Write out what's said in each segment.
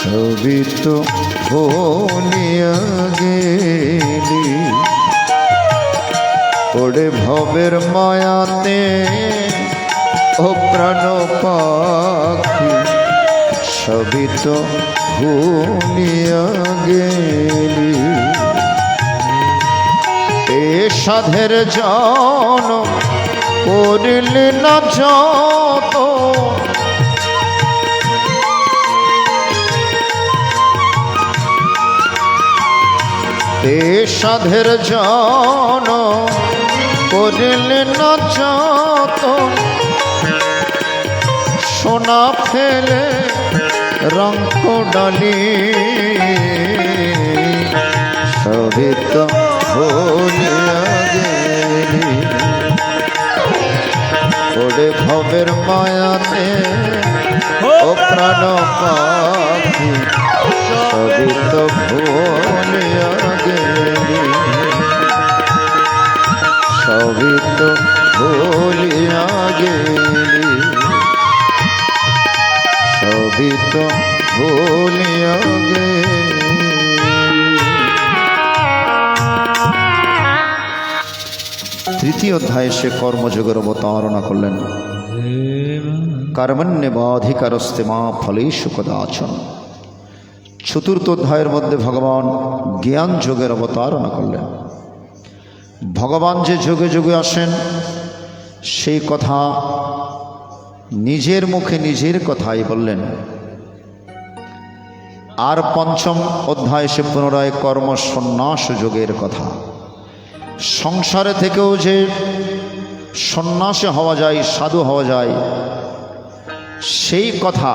সবই তো ভুলিয়া গেলি ওরে ভবের মায়াতে ও প্রাণ পাখি সবই তো ভুলিয়া গেলি এ সাধের জন করিলি না যত এ সাধের জন করিলি না যত সোনা ফেলে রঙ্ক ডালি সবই তো ভুলিয়া গেলি ওরে ভবের মায়াতে ও প্রাণ পাখি সবই তো ভুলিয়া গেলি সবই তো ভুলিয়া গেলি সবই তো ভুলিয়া গেলি। তৃতীয় অধ্যায়ে সে কর্মযোগের অবতারণা করলেন। কর্মণ্যেবাধিকারস্তে মা ফলেষু কদাচন। চতুর্থ অধ্যায়ের মধ্যে ভগবান জ্ঞান যোগের অবতারণা করলেন। ভগবান যে যোগে যোগে আসেন সেই কথা নিজের মুখে নিজের কথাই বললেন। আর পঞ্চম অধ্যায়ে সে পুনরায় কর্ম সন্ন্যাস যোগের কথা, সংসারে থেকেও যে সন্ন্যাসী হওয়া যায়, সাধু হওয়া যায়, সেই কথা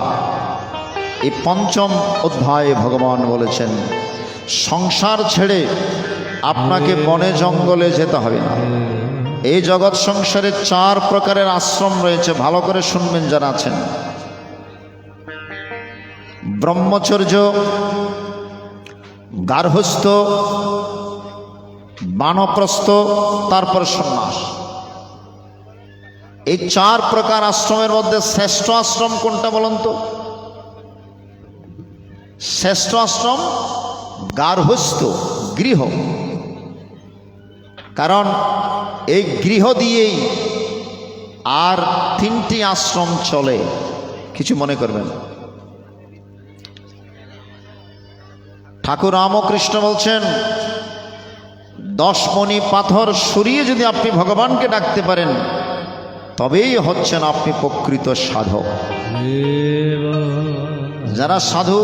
এই পঞ্চম অধ্যায়ে ভগবান বলেছেন। সংসার ছেড়ে আপনাকে বনে জঙ্গলে যেতে হবে না। এই জগৎ সংসারে 4 প্রকারের আশ্রম রয়েছে, ভালো করে শুনবেন যারা আছেন। ব্রহ্মচর্য, গার্হস্থ্য, বানপ্রস্থ, তারপর সন্ন্যাস। এই 4 প্রকার আশ্রমের মধ্যে শ্রেষ্ঠ আশ্রম কোনটা বলুন তো? শ্রেষ্ঠ আশ্রম গার্হস্থ্য, গৃহ। কারণ এই গৃহ দিয়েই আর 3টি আশ্রম চলে। কিছু মনে করবেন। ঠাকুর রামকৃষ্ণ বলছেন 10 মণি পাথর সরিয়ে যদি আপনি ভগবানকে ডাকতে পারেন তবেই হচ্ছেন আপনি প্রকৃত সাধক। যারা সাধু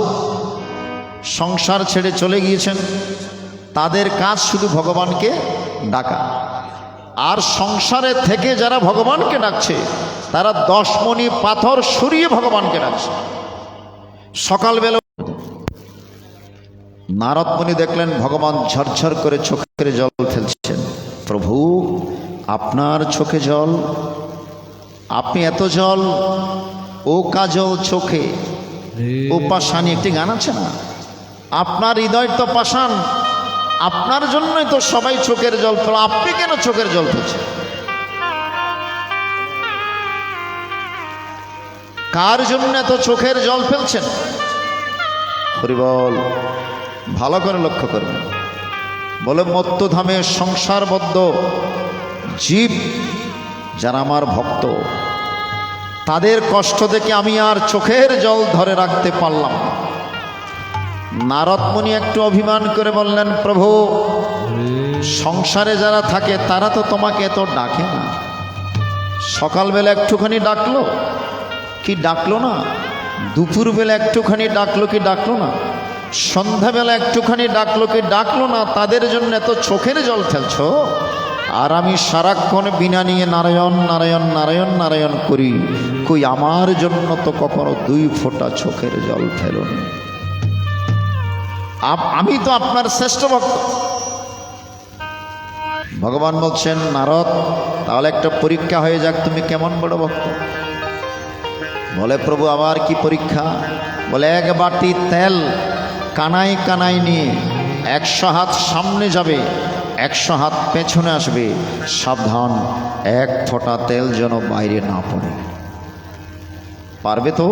সংসার ছেড়ে চলে গিয়েছেন তাদের কাজ শুধু ভগবানকে ডাকা। আর সংসারে থেকে যারা ভগবানকে ডাকছে তারা 10 মণি পাথর সরিয়ে ভগবানকে ডাকছে। সকালবেলা নারদ মুনি দেখলেন ভগবান ঝরঝর করে চোখের জল ফেলছেন। প্রভু, আপনার চোখে জল, আপনি এত জল, ও কাজল চোখে ও পাষাণী, একটি গান আছে না? আপনার হৃদয় তো পাষাণ, আপনার জন্যই তো সবাই চোখের জল ফেল, আপনি কেন চোখের জল ফেলছেন? কার জন্য এত চোখের জল ফেলছেন? হরি বল। ভালো করে লক্ষ্য করবেন। বলে মত্তধামে সংসারবদ্ধ জীব যারা আমার ভক্ত, তাদের কষ্ট দেখে আমি আর চোখের জল ধরে রাখতে পারলাম না। নারদ মুনি একটু অভিমান করে বললেন, প্রভু, সংসারে যারা থাকে তারা তো তোমাকে এত ডাকে না। সকালবেলা একটুখানি ডাকলো কি ডাকলো না? দুপুরবেলা একটুখানি ডাকলো কি ডাকলো না? সন্ধ্যাবেলা একটুখানি ডাকলো কি ডাকলো না? তাদের জন্য এত চোখের জল ফেলছো, আর আমি সারাক্ষণ বিনা নিয়ে নারায়ণ নারায়ণ নারায়ণ নারায়ণ করি, কই আমার জন্য তো কখনো 2 ফোঁটা চোখের জল ফেলোনি। আমি তো আপনার শ্রেষ্ঠ ভক্ত। ভগবান বলছেন, নারদ, তাহলে একটা পরীক্ষা হয়ে যাক, তুমি কেমন বড় ভক্ত। বলে, প্রভু, আবার কি পরীক্ষা? বলে, 1 বাটি তেল কানায় কানায় নিয়ে 100 হাত সামনে যাবে, 100 হাত পেছনে আসবে, সাবধান 1 ফোঁটা তেল যেন বাইরে না পড়ে। পারবে তো?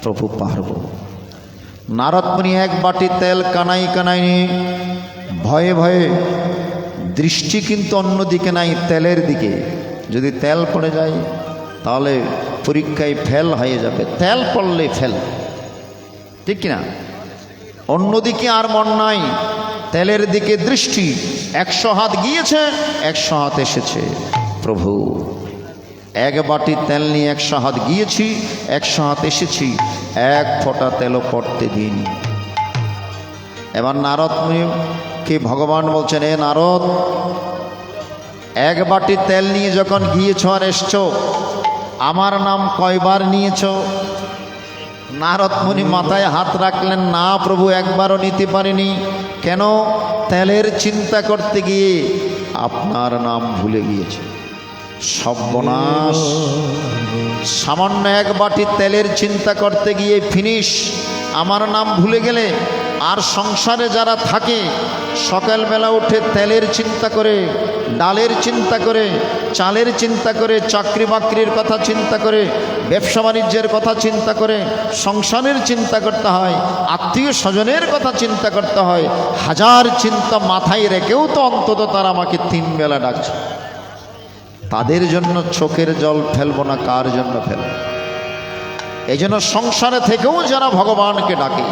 প্রভু, পারব। নারদ মুনি এক বাটি তেল কানাই কানাই নিয়ে ভয়ে ভয়ে, দৃষ্টি কিন্তু অন্যদিকে নাই, তেলের দিকে। যদি তেল পড়ে যায় তাহলে পরীক্ষায় ফেল হয়ে যাবে, তেল পড়লে ফেল, ঠিক কিনা? অন্যদিকে আর মন নাই, তেলের দিকে দৃষ্টি। 100 হাত গিয়েছে, 100 হাত এসেছে। প্রভু, এক বাটি তেল নিয়ে 100 হাত গিয়েছি, 100 হাত এসেছি, এক ফোঁটা তেলও পড়তে দিন। এবার নারদ মুনিকে ভগবান বলছেন, এ নারদ, এক বাটি তেল নিয়ে যখন গিয়েছ আর এসছ, আমার নাম কয়বার নিয়েছ? নারদ মুনি মাথায় হাত রাখলেন, না প্রভু, একবারও নিতে পারিনি। কেন? তেলের চিন্তা করতে গিয়ে আপনার নাম ভুলে গিয়েছে। সর্বনাশ! সামান্য এক বাটি তেলের চিন্তা করতে গিয়ে ফিনিশ, আমার নাম ভুলে গেলে। আর সংসারে যারা থাকে, সকালবেলা উঠে তেলের চিন্তা করে, ডালের চিন্তা করে, চালের চিন্তা করে, চাকরি বাকরির কথা চিন্তা করে, ব্যবসা বাণিজ্যের কথা চিন্তা করে, সংসারের চিন্তা করতে হয়, আত্মীয় স্বজনের কথা চিন্তা করতে হয়। হাজার চিন্তা মাথায় রেখেও তো অন্তত তারা আমাকে 3 বেলা ডাকছে। তাদের জন্য চোখের জল ফেলবো না, কার জন্য ফেলব? এই জন্য সংসারে থেকেও যারা ভগবানকে ডাকে,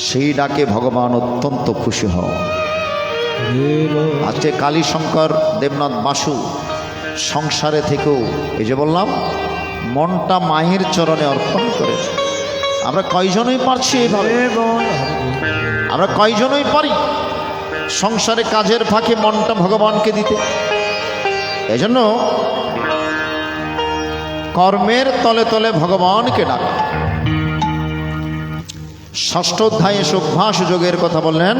সেই ডাকে ভগবান অত্যন্ত খুশি হন। আজকে কালীশঙ্কর দেবনাথ বাসু সংসারে থেকেও, এই যে বললাম, মনটা মায়ের চরণে অর্পণ করে। আমরা কয়জনই পারছি এইভাবে? আমরা কয়জনই পারি সংসারে কাজের ফাঁকে মনটা ভগবানকে দিতে? এজন্য কর্মের তলে তলে ভগবানকে ডাক। 6ষ্ঠ অধ্যায়ে অভ্যাস যোগের কথা বললেন।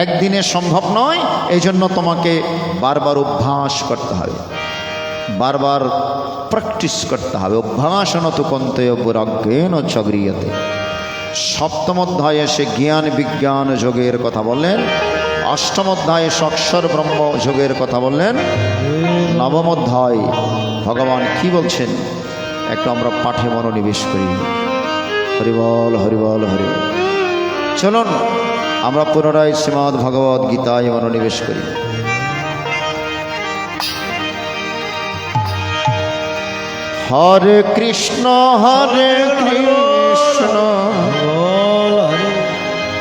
একদিনে সম্ভব নয়, এই জন্য তোমাকে বারবার অভ্যাস করতে হবে, বারবার প্র্যাকটিস করতে হবে। অভ্যাসন তো কন্তয় বৈরাগ্যেন চক্রিয়তে। 7ম অধ্যায়ে এসে জ্ঞান বিজ্ঞান যোগের কথা বললেন। 8ম অধ্যায়ে অক্ষর ব্রহ্ম যোগের কথা বললেন। 9ম অধ্যায় ভগবান কি বলছেন একটু আমরা পাঠে মনোনিবেশ করি। হরিবল হরিবল হরিবল। চলুন আমরা পুনরায় শ্রীমদ্ ভগবদ গীতায় মনোনিবেশ করি। হরে কৃষ্ণ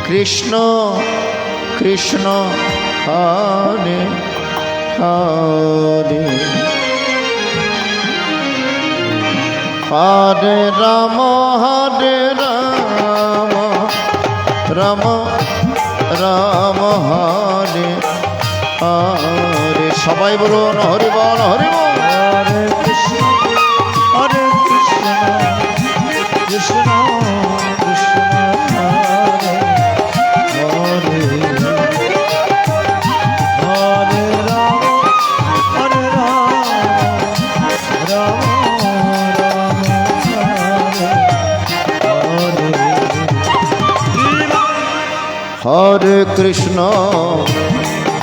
কৃষ্ণ কৃষ্ণ হরে হরে, হরে রাম রাম রাম হরে হরে। সবাই বলুন হরি বল হরি বল। হরে কৃষ্ণ কৃষ্ণ কৃষ্ণ হরে হরে, হরে রাম রাম রাম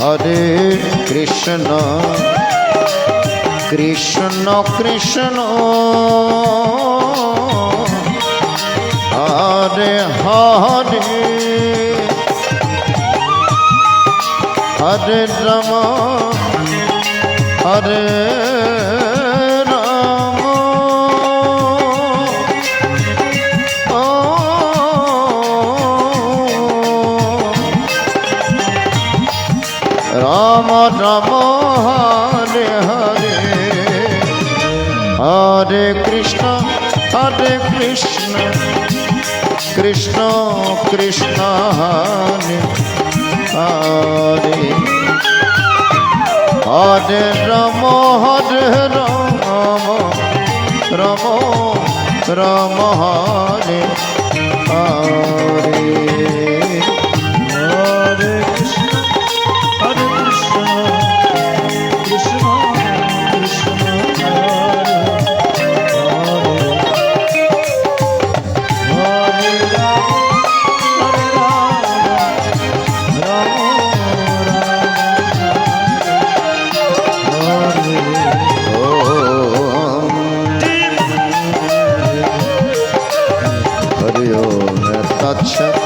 হরে কৃষ্ণ কৃষ্ণ কৃষ্ণ হরে হরে, হরে রাম হরে রাম রাম রাম হরে হরে, হরে কৃষ্ণ কৃষ্ণ কৃষ্ণ হরে হরে, হরে রাম রাম রাম হরে হরে, হরে কৃষ্ণ কৃষ্ণ কৃষ্ণ হরে হরে, হরে রাম রাম হরে হরে। तत्सत्।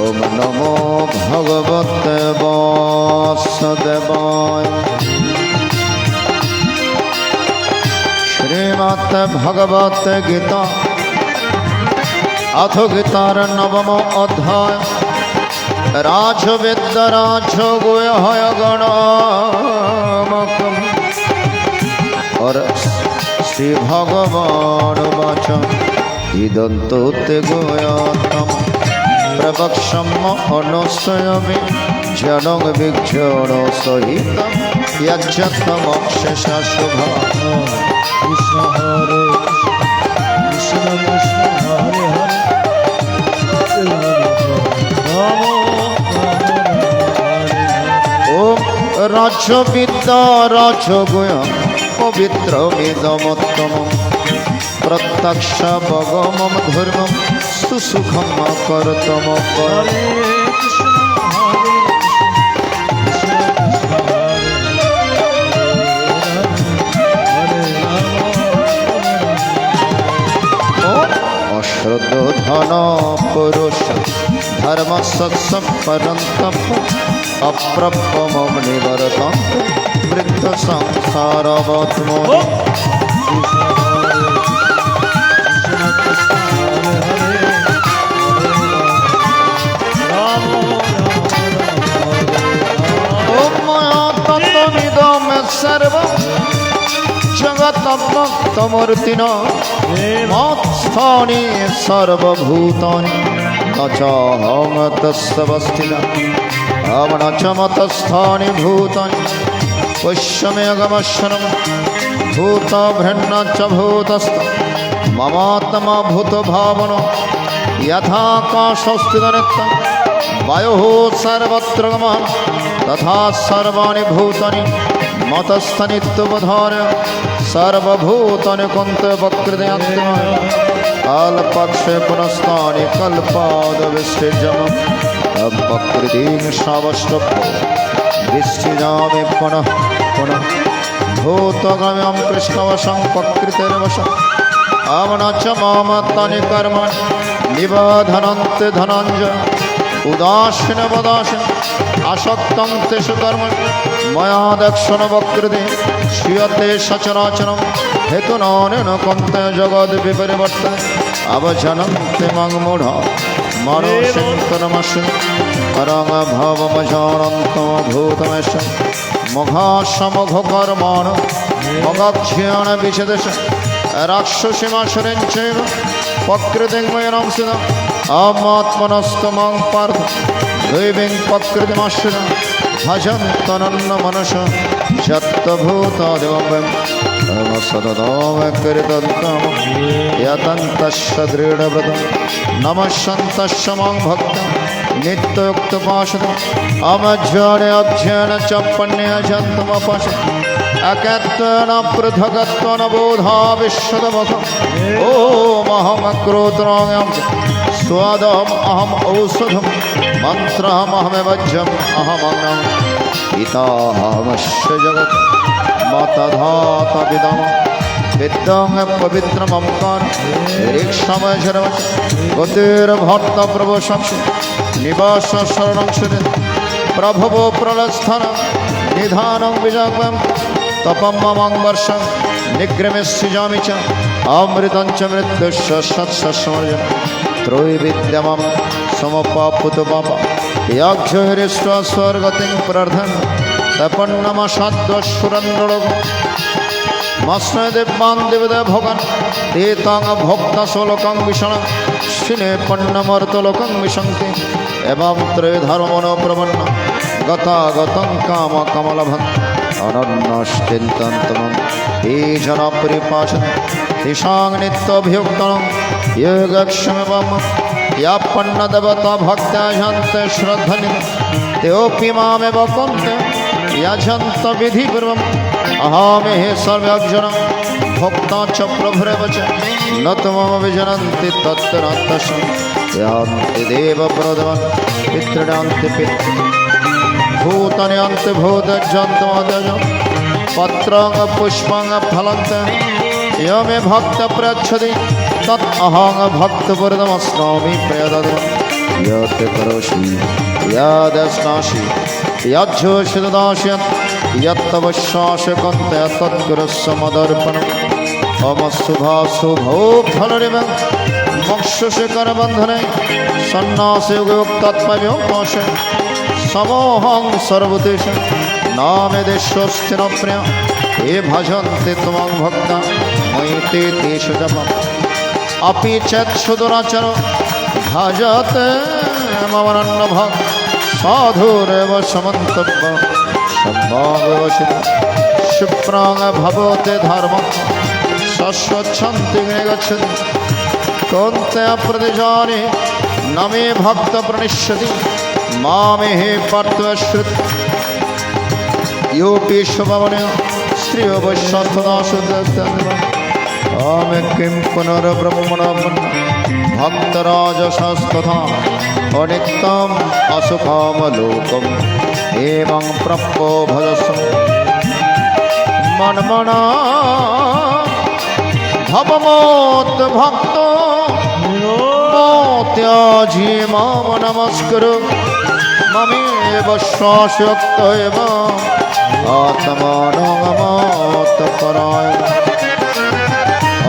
ओम नमो भगवते वासुदेवाय। श्रीमद् भगवत गीता अथ गीतार नवम अध्याय राजविद्या राजगुह्यगणामकम्। और श्री भगवान वाच इदं तु ते गुह्यतमम् प्रवक्ष्यम् अनुसयामि जनं विज्ञान सहितं यज्जतमक्षसा शुभा। कृष्ण हरे कृष्ण कृष्ण हरे हरे ओम राजविद्या राजगुह्यं पवित्रमिदमुत्तमम् प्रत्यक्षावगमं धर्मं सुसुखं कर्तुम्। हरे कृष्ण हरे कृष्ण कृष्ण हरे हरे अश्रद्धधन पुरुष धर्म सत्सपरन्तप अप्रपमं निवर्तं वृद्ध संसारवत्मनि। सर्वं जगत्तमूर्तिना मत्स्थानि सर्वभूतानि न चाहं तस्वस्थितः अहं न च मतस्थानि भूतानि पश्यमेघमश्वरं भूतभृन्न च भूतस्थ ममात्मा भूतभावनो यथाकाशस्थितनित्यं वायुः सर्वत्र गमः तथा सर्वाणि भूतानि मतस्थनित्यवधार्य सर्वभूतानि कुन्तवक्कृतयन्तिमाय कालपक्षे पुनस्तानि कल्पादविसृज्यम् अपकृतिं श्रावष्टभ्यो विसृजामि पुनः पुनः भूतगम्यं कृष्णवशं प्रकृतिर्वशम् अहं च मम तानि कर्माणि निबध्नन्ति धनञ्जय उदासीनवदासीन आसक्तं तेषु कर्मणि मया दक्षिणवक्कृतिः श्रियते सचराचरं हेतुनानेन कन्ते जगद्विपरिवर्तते अवजनन्ति मं मूढा मनोचिन्तनमस्मि परं भवमजानन्तमभूतमेष मुखाशमुखकर्माणि मगाख्यानविचदश राक्षसीमासुरीं चैव प्रकृतिं मयनं सिद्धम् अहमात्मनस्तमं पार्थ दैवीं प्रकृतिमाश्रितं भजन्तनन्नमनसा शतभूतादिवं सततोऽकृतं यतन्तस्य दृढव्रतं नमस्सन्तस्य मां भक्तं नित्ययुक्तपाशतं अमज्ञाने अध्ययन च पण्यजन्तमपशत् अकत्वेन पृथगत्वेन बोधा विश्वदमुखम् ओमहं क्रोत्रायं स्वादम् अहम् औषधं मन्त्रमहमेवज्यम् अहमग्नम् पितामहस्य जगत् मतधातविदम् विद्यं पवित्रमंकार ऋक्षमजरवच गतिर्भट्टप्रभुशंसि निवास शरणं श्रुति प्रभवो प्रलस्थन निधानं विजग्वं तपं ममं वर्षं निग्रमिष्यामि च अमृतं च मृत्युश्च सत्सस्मर्जनं त्रैविद्यमं समपापुतपाप याज्ञहृष्ट्वा स्वर्गतिं प्रार्थन् तपन्नमसाद्वसुरन्नलोक मस्मै दिव्यान् दिवदे भोगन् एतां भोक्तासोलोकं विषणं शिने पन्नमर्तलोकं विशन्ति एवं त्रयधर्मनो प्रपन्न गतागतं कामकमलभन् अनन्यश्चिन्तन्तमं ये जनप्रियपाचन तेषां नित्याभियुक्तं योगक्षमेवं या पन्नदेवता भक्त्या यन्ते श्रद्धनिधि तेऽपि मामेव कुन्ते यजन्त विधिपूर्वम् अहमेहि सर्वज्ञं भोक्ता च प्रभुरेव च न तु मम विजनन्ति तत्तरन्तशं यान्ति देवप्रदवन् पितॄणान्ति पितॄ भूतानि अन्ति भूतजन्तमदजं पत्रं पुष्पं फलन्ते यो मे भक्त प्रयच्छति तत् अहं भक्तपुरदमस्नामि प्रयदम् यत् करोषि यदस्नासि यज्जोषि ददास्यत् यत्तवश्वासकन्ते तत्कुरुस्व मदर्पणम् अमशुभाशुभो फलरिव मोक्षशिखरबन्धने सन्न्यासे तत्त्वव्योपासे समोहं सर्वदेशे नामे देशस्थिर प्रिय ये भजन्ते त्वं भक्ता मयि ते तेषु जपम् अपि चेत् दुराचर भजते ममनन्नभक् साधुरेव समन्तव्य सम्भावशित क्षिप्राङ् भवते धर्मः शश्वच्छन्ति गच्छति कौन्तेय प्रतिजाने न मे भक्त प्रणश्यति मामेहे पार्थश्रुत योऽपि शुभवने श्रियो वैश्वात्मदाशुद्धमे किं पुनर्ब्रह्मणः भक्तराजसस्तथा अनित्यम् असुखामलोकम् एवं प्रप्तो भजस्व मनमना भवमोत भक्तो त्याजी माम नमस्कुरु ममेव श्वासयुक्त एव आत्मानमोत्पराय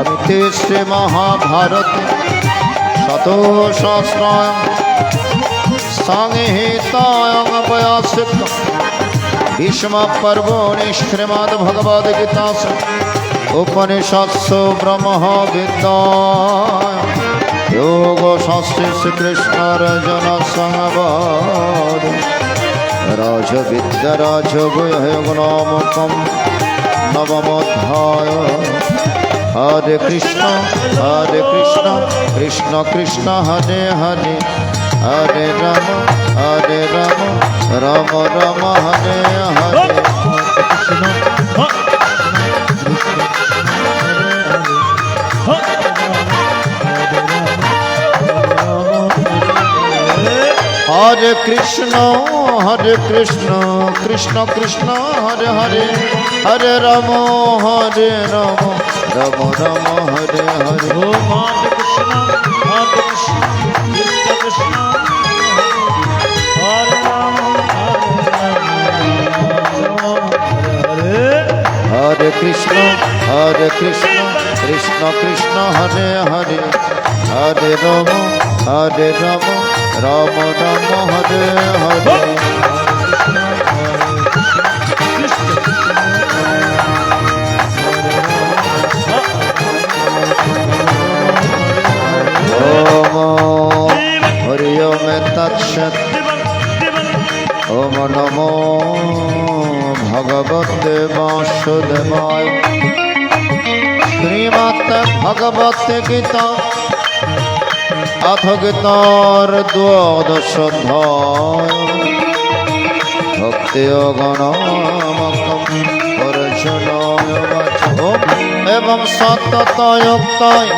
अमिते श्री महाभारते शतोसहस्रायां संहितायां व्यासयुक्तं भीष्मपर्वणि श्रीमद्भगवद्गीतासु उपनिषत्सु ब्रह्मविद्यायां योगशास्त्रे श्रीकृष्णार्जुन संवादे राजविद्या राजगुह्यनामकं नवमोऽध्याय हरे कृष्ण कृष्ण कृष्ण हरे हरे हरे राम राम राम हरे हरे हरे कृष्ण कृष्ण कृष्ण हरे हरे हरे राम राम राम हरे हरे ओम हरे कृष्ण कृष्ण कृष्ण हरे राम हरे कृष्ण कृष्ण कृष्ण हरे हरे हरे राम राम राम हरे हरे ओम हरि ओम तत्सत् ओम नमो भगवते वासुदेवाय श्रीमद् भगवत गीता अथ गीतार द्वादशोऽध्याय भक्तियोगनामकं अर्जुनाय वचः एवं सततयुक्ताय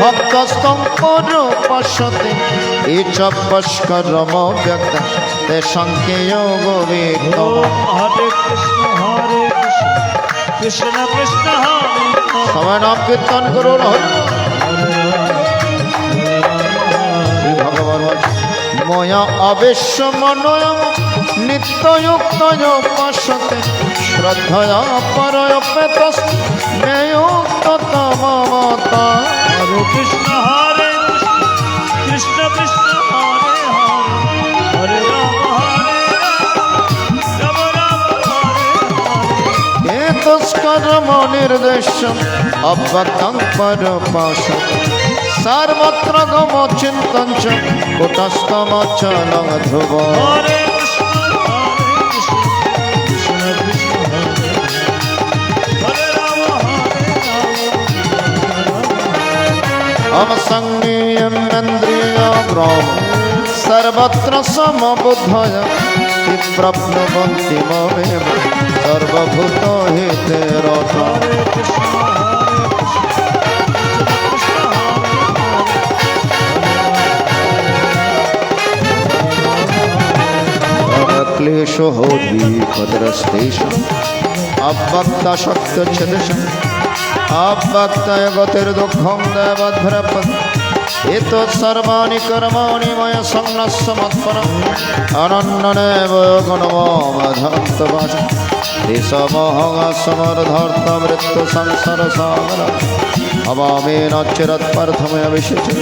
भक्तस्तं पश्यति इच पश्कर्मो व्यक्त तेषां के योगो वेत्तो हरे कृष्ण कृष्ण कृष्ण हरे समय नाम कीर्तन करो भगवान मया आवेश मनोयम नित्ययुक्तयो पश्यते श्रद्धया परयपेतस् मे युक्ततममता हरे कृष्ण कृष्ण कृष्ण हरे हरे राम राम हरे एतस्कर्म निर्देशम् अव्यक्तं परपाशम् सर्वत्र गमचिन्तं च कुटस्थमचलं ध्रुवम् हरे कृष्ण कृष्ण कृष्ण हरे राम हम संज्ञेन्द्रियग्राम सर्वत्र समबुद्धय प्रप्नुवन्ति ममेव सर्वभूतो हिते रता हरे कृष्ण क्लेशो होद्विपदरस्तेषु अभक्तशक्तच्छदशम् अव्यक्तय गतिर्दुःखं देवध्रपद एतत्सर्वाणि कर्माणि मया संन्यस्य मत्परम् अनन्यनेव गुणमोऽधन्तवाच देशमोहसमर्धर्थमृत्युसंसारसागरम् अवामेन चिरत्पार्थमय विशेषे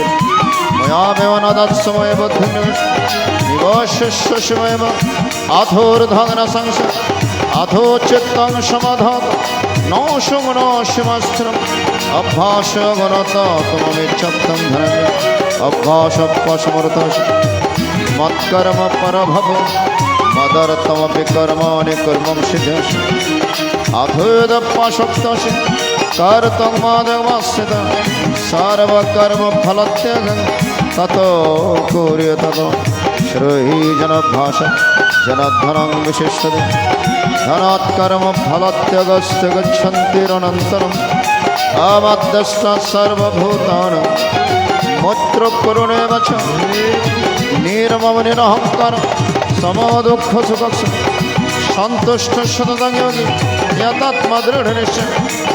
मयामेव न तत्समय बुद्धिर्निवशस्य शिवमेव अथोर्धग्न संसार अथो चित्तं समाधात नौशुग्नो शिवस्त्रम् अभ्यासगुणता त्वमिच्छब्दं धनञ्जय अभ्यासपशमृतस्य मत्कर्म परभव मदर्थमपि कर्माणि कुर्मं सिद्धस्य अथोदपाशक्तस्य कर्तुं माधवस्य सर्वकर्मफलत्यागं ततो कुर्य ततो श्रीजनभाष जनधनं विशिष्यते धनात्कर्मफलत्यागस्य गच्छन्तिरनन्तरम् अमद्दष्टा सर्वभूतानां मोत्रकरुणेव च निर्मम निरहङ्कार समदुःखसुखस्य सन्तुष्टः सततं योगी यतात्मदृढनिश्चय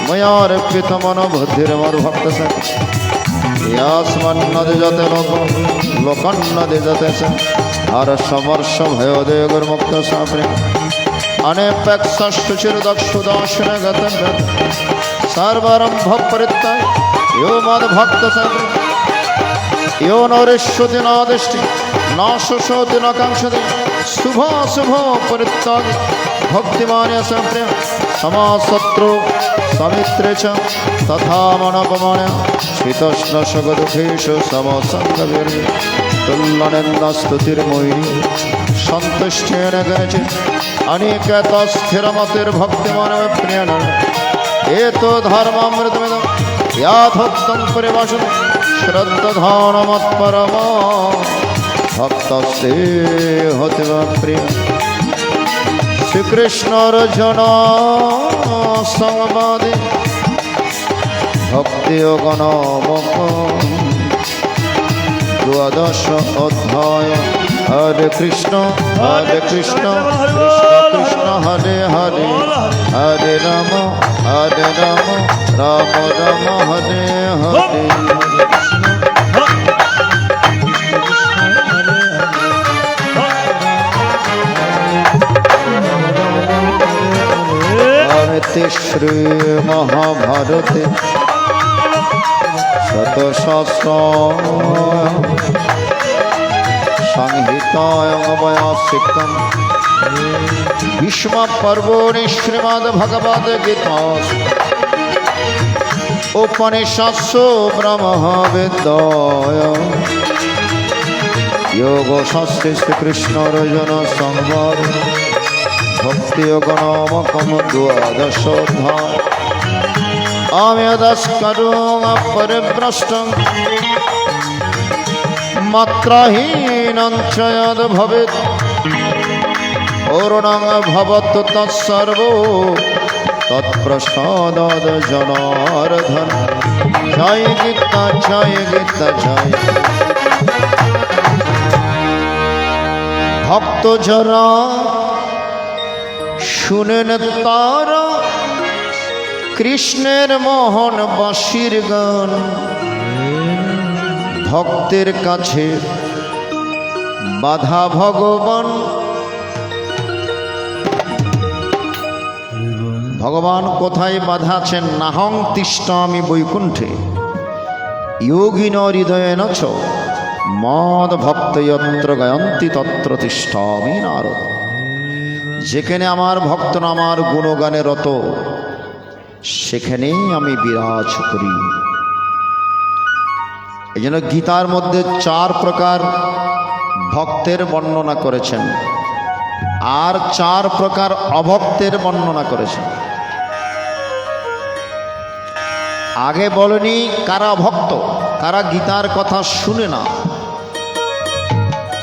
मया अर्पितमनोबुद्धिर्मरुभक्तस्य यस्मन्नदिजते लोकन्नदिजते स हरसमर्षभयोदयगुर्मुक्तसाप्रे अनेपेक्षुचिर्दक्षुदाशिनगतं सर्वारम्भपरित्याग यो मद्भक्तसाप्रे यो नरिष्यति न दृष्टि न शोषति न काङ्क्षति शुभाशुभ परित्याग भक्तिमान् संप्रिय समाशत्रु समित्रे च तथा मनोपमान्य शीतोष्णसुखदुःखेषु समसङ्गवीर्ये तुल्यनिन्दस्तुतिर्मोहिनी सन्तुष्टेन गणचित् अनिकेतस्थिरमतिर्भक्तिमान् प्रियन् एतो धर्मामृतमिदं याथोक्तं परिभाषते श्रद्धानमत्परमा भक्तस्ते हतिव प्रिय श्रीकृष्ण अर्जुन संवादे भक्ति योगनामक द्वादश अध्याय हरे कृष्ण कृष्ण कृष्ण हरे हरे हरे राम राम राम हरे हरे श्री महाभारते शतसहस्र संहितायां वयासिकं भीष्म पर्वणि श्रीमद्भगवद्गीता उपनिषत्सु ब्रह्मविद्यायां योगशास्त्रे श्रीकृष्णार्जुन संवाद भक्तियोगनामकं द्वादशोऽध्याय अव्यदस्करुं परिभ्रष्टं मात्राहीनं च यद् भवेत् पूर्णं भवतु तत्सर्वो तत्प्रसादात् जनार्दन जय गीता जय भक्त जरा শুনেন তারা কৃষ্ণের মোহন বাঁশির গান ভক্তের কাছে বাধা ভগবান ভগবান কোথায় বাধা আছেন নাহং তিষ্ঠামি বৈকুণ্ঠে যোগিন হৃদয়েন চ মদ ভক্ত যত্র গায়ন্তি তত্র তিষ্ঠামি নারদ যেখানে আমার ভক্তরা আমার গুণগানে রত সেখানেই আমি বিরাজ করি। এই জন্য গীতার মধ্যে 4 প্রকার ভক্তের বর্ণনা করেছেন আর 4 প্রকার অভক্তের বর্ণনা করেছেন। আগে বলেনি কারা ভক্ত, কারা গীতার কথা শুনে না,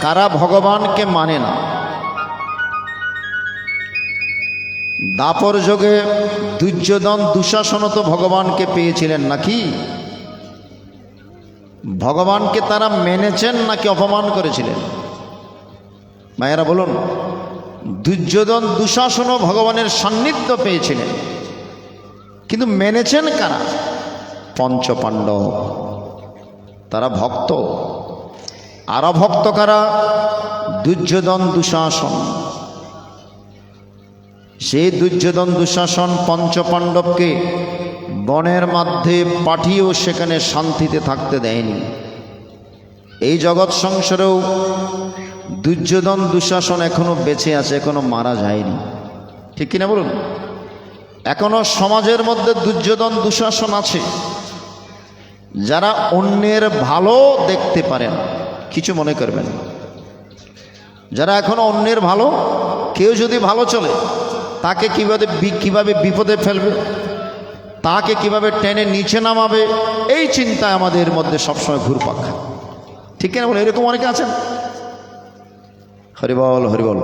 কারা ভগবানকে মানে না। দাপর যুগে দুর্যোধন দুঃশাসন তো ভগবানকে পেয়েছিলেন নাকি? ভগবানকে তারা মেনেছেন নাকি অপমান করেছিলেন? মায়েরা বলুন। দুর্যোধন দুঃশাসনও ভগবানের সান্নিধ্য পেয়েছিলেন, কিন্তু মেনেছেন কারা? পঞ্চপাণ্ডব। তারা ভক্ত। আর অভক্ত কারা? দুর্যোধন দুঃশাসন। সেই দুর্যোধন দুঃশাসন পঞ্চপাণ্ডবকে বনের মধ্যে পাঠিয়েও সেখানে শান্তিতে থাকতে দেয়নি। এই জগৎ সংসারেও দুর্যোধন দুঃশাসন এখনো বেঁচে আছে, এখনো মারা যায়নি। ঠিক কিনা বলুন? এখনো সমাজের মধ্যে দুর্যোধন দুঃশাসন আছে, যারা অন্যের ভালো দেখতে পারেন। কিছু মনে করবেন, যারা এখনো অন্যের ভালো, কেউ যদি ভালো চলে তাকে কিভাবে বিপদে ফেলবে, তাকে কিভাবে টেনে নিচে নামাবে, এই চিন্তায় আমাদের মধ্যে সবসময় ঘুরপাক। ঠিক কিনা বলে? এরকম অনেকে আছেন। হরিবল হরিবল।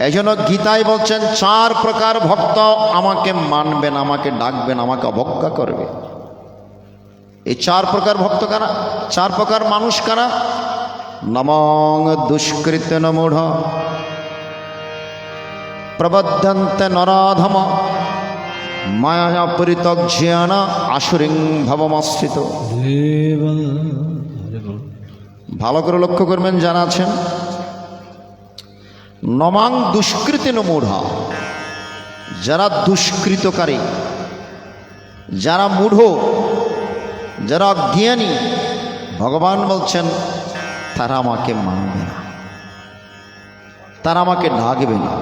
এই জন্য গীতায় বলছেন 4 প্রকার ভক্ত আমাকে মানবেন, আমাকে ডাকবেন, আমাকে অবজ্ঞা করবে। এই 4 প্রকার ভক্ত কারা? 4 প্রকার মানুষ কারা? নমং দুষ্কৃতেন মূঢ় প্রবদ্ধন্তে নরাধম মায়া পরিত্যজ্যেন আসুরিং ভবমাশ্রিত। ভালো করে লক্ষ্য করবেন যারা আছেন। নমাং দুষ্কৃতেন মূঢ়, যারা দুষ্কৃতকারী, যারা মূঢ়, যারা অজ্ঞানী, ভগবান বলছেন তারা আমাকে মানবে না, তারা আমাকে ডাকবে না,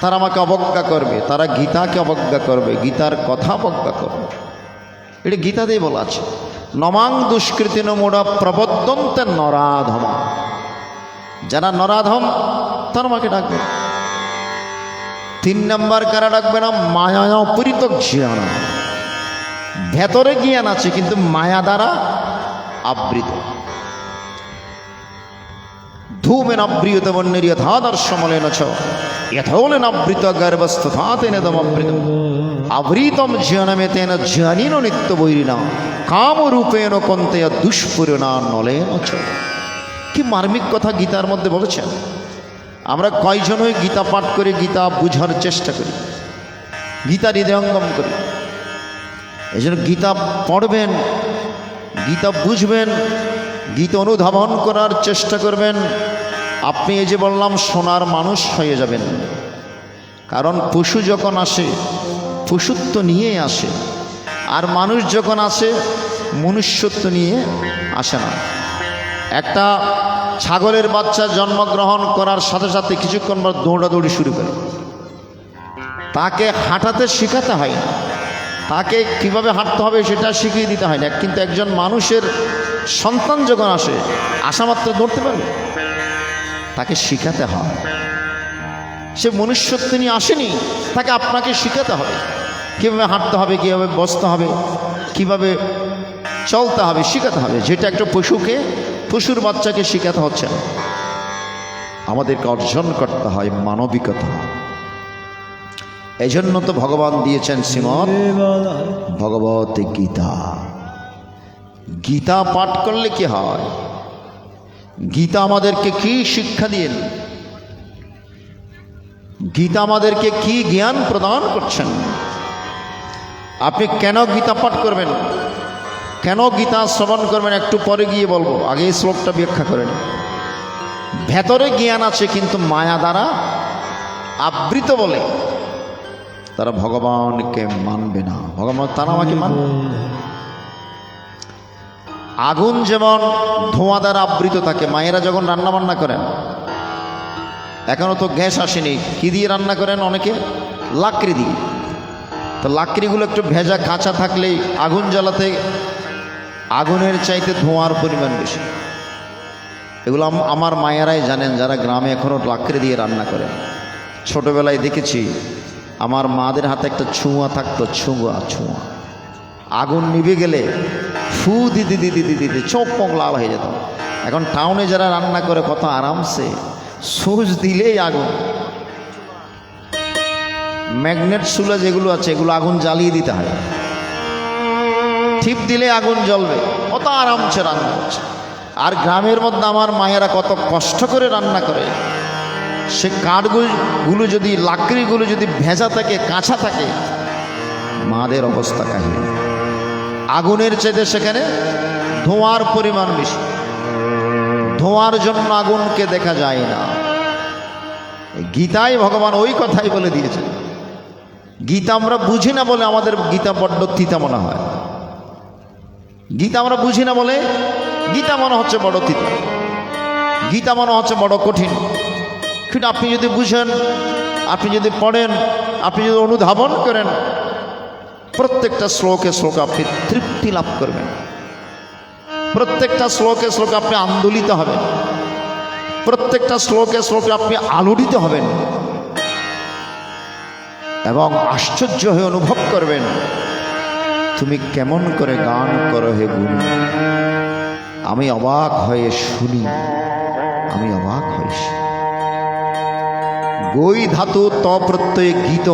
তারা আমাকে অবজ্ঞা করবে, তারা গীতাকে অবজ্ঞা করবে, গীতার কথা অবজ্ঞা করবে। এটা গীতাতেই বলা আছে। নমাং দুষ্কৃতিন মূঢ় প্রবদ্ধন্তে নরাধম, যারা নরাধম তারা আমাকে ডাকবে। 3 নম্বর কারা ডাকবে না? মায়া পরিত্যজ্যেন, ভেতরে জ্ঞান আছে কিন্তু মায়া দ্বারা আবৃত। ধূমেন আবৃত বন্যের যথাদর্শমলেন চ যথৌলেন আবৃত গর্ভস্থা তেনেদম আবৃত আবৃতম জ্ঞানমে তেন জ্ঞানীন নিত্য বৈরিনা কামরূপেণ কন্তেয় দুষ্পূরণা নলেন চ। কি মার্মিক কথা গীতার মধ্যে বলেছেন। আমরা কয়জনই গীতা পাঠ করে গীতা বুঝার চেষ্টা করি, গীতা হৃদয়ঙ্গম করি। এই জন্য গীতা পড়বেন, গীতা বুঝবেন, গীতা অনুধাবন করার চেষ্টা করবেন। আপনি এই যে বললাম সোনার মানুষ হয়ে যাবেন। কারণ পশু যখন আসে পশুত্ব নিয়ে আসে, আর মানুষ যখন আসে মনুষ্যত্ব নিয়ে আসে না। একটা ছাগলের বাচ্চা জন্মগ্রহণ করার সাথে সাথে কিছুক্ষণ পর দৌড়াদৌড়ি শুরু করে। তাকে হাঁটাতে শেখাতে হয় না, তাকে কিভাবে হাঁটতে হবে সেটা শিখিয়ে দিতে হয় না। কিন্তু একজন মানুষের সন্তান যখন আসে, আসা মাত্র দৌড়তে পারবে? তাকে শিখাতে হয়। সে মনুষ্যত্ব নিয়ে আসেনি, তাকে আপনাকে শিখাতে হবে কীভাবে হাঁটতে হবে, কীভাবে বসতে হবে, কীভাবে চলতে হবে, শিখাতে হবে। যেটা একটা পশুর বাচ্চাকে শিখাতে হচ্ছে না। আমাদেরকে অর্জন করতে হয় মানবিকতা। এই জন্য তো ভগবান দিয়েছেন শ্রীমদ্ ভগবত গীতা। গীতা পাঠ করলে কি হয়? গীতা আমাদেরকে কি শিক্ষা দিয়েন? গীতা আমাদেরকে কি জ্ঞান প্রদান করছেন? আপনি কেন গীতা পাঠ করবেন, কেন গীতা শ্রবণ করবেন একটু পরে গিয়ে বলবো, আগে এই শ্লোকটা ব্যাখ্যা করেন। ভেতরে জ্ঞান আছে কিন্তু মায়া দ্বারা আবৃত বলে তারা ভগবানকে মানবে না। ভগবান তারা আমাকে মানবে। আগুন যেমন ধোঁয়া দ্বারা আবৃত থাকে, মায়েরা যখন রান্না বান্না করেন, এখনো তো গ্যাস আসেনি, কি দিয়ে রান্না করেন অনেকে? লাকড়ি দিয়ে। তো লাকড়িগুলো একটু ভেজা কাঁচা থাকলেই আগুন জ্বালাতে আগুনের চাইতে ধোঁয়ার পরিমাণ বেশি। এগুলো আমার মায়েরাই জানেন, যারা গ্রামে এখনও লাকড়ি দিয়ে রান্না করেন। ছোটোবেলায় দেখেছি আমার মাদের হাতে একটা ছুঁয়া থাকতো, ছুঁয়া। আগুন নিভে গেলে ফু দিতে দিতে দিতে দিতে চোখ মুখ লাল হয়ে যেত। এখন টাউনে যারা রান্না করে কত আরামসে, সুইচ দিলেই আগুন। ম্যাগনেট চুলা যেগুলো আছে এগুলো আগুন জ্বালিয়ে দিতে হয়, টিপ দিলে আগুন জ্বলবে, কত আরামসে রান্না করছে। আর গ্রামের মধ্যে আমার মায়েরা কত কষ্ট করে রান্না করে। সে কাঠগুলো যদি, লাকড়িগুলো যদি ভেজা থাকে, কাঁচা থাকে, মাদের অবস্থা কাহিনী। আগুনের চাইতে সেখানে ধোঁয়ার পরিমাণ বেশি, ধোঁয়ার জন্য আগুনকে দেখা যায় না। গীতায় ভগবান ওই কথাই বলে দিয়েছেন। গীতা আমরা বুঝি না বলে আমাদের গীতা বড্ড তিতা মনে হয়। গীতা আমরা বুঝি না বলে গীতা মনে হচ্ছে বড় তিতা, গীতা মনে হচ্ছে বড় কঠিন। কিন্তু আপনি যদি বুঝেন, আপনি যদি পড়েন, আপনি যদি অনুধাবন করেন, প্রত্যেকটা শ্লোকে শ্লোকে আপনি তৃপ্তি লাভ করবেন, প্রত্যেকটা শ্লোকে শ্লোকে আপনি আন্দোলিত হবেন, প্রত্যেকটা শ্লোকে শ্লোকে আপনি আলোড়িত হবেন এবং আশ্চর্য হয়ে অনুভব করবেন, তুমি কেমন করে গান করো হে গুরু। আমি অবাক হয়ে শুনি, আমি অবাক হয়ে শুনি। গৈ ধাতু ত প্রত্যয়ে গীত,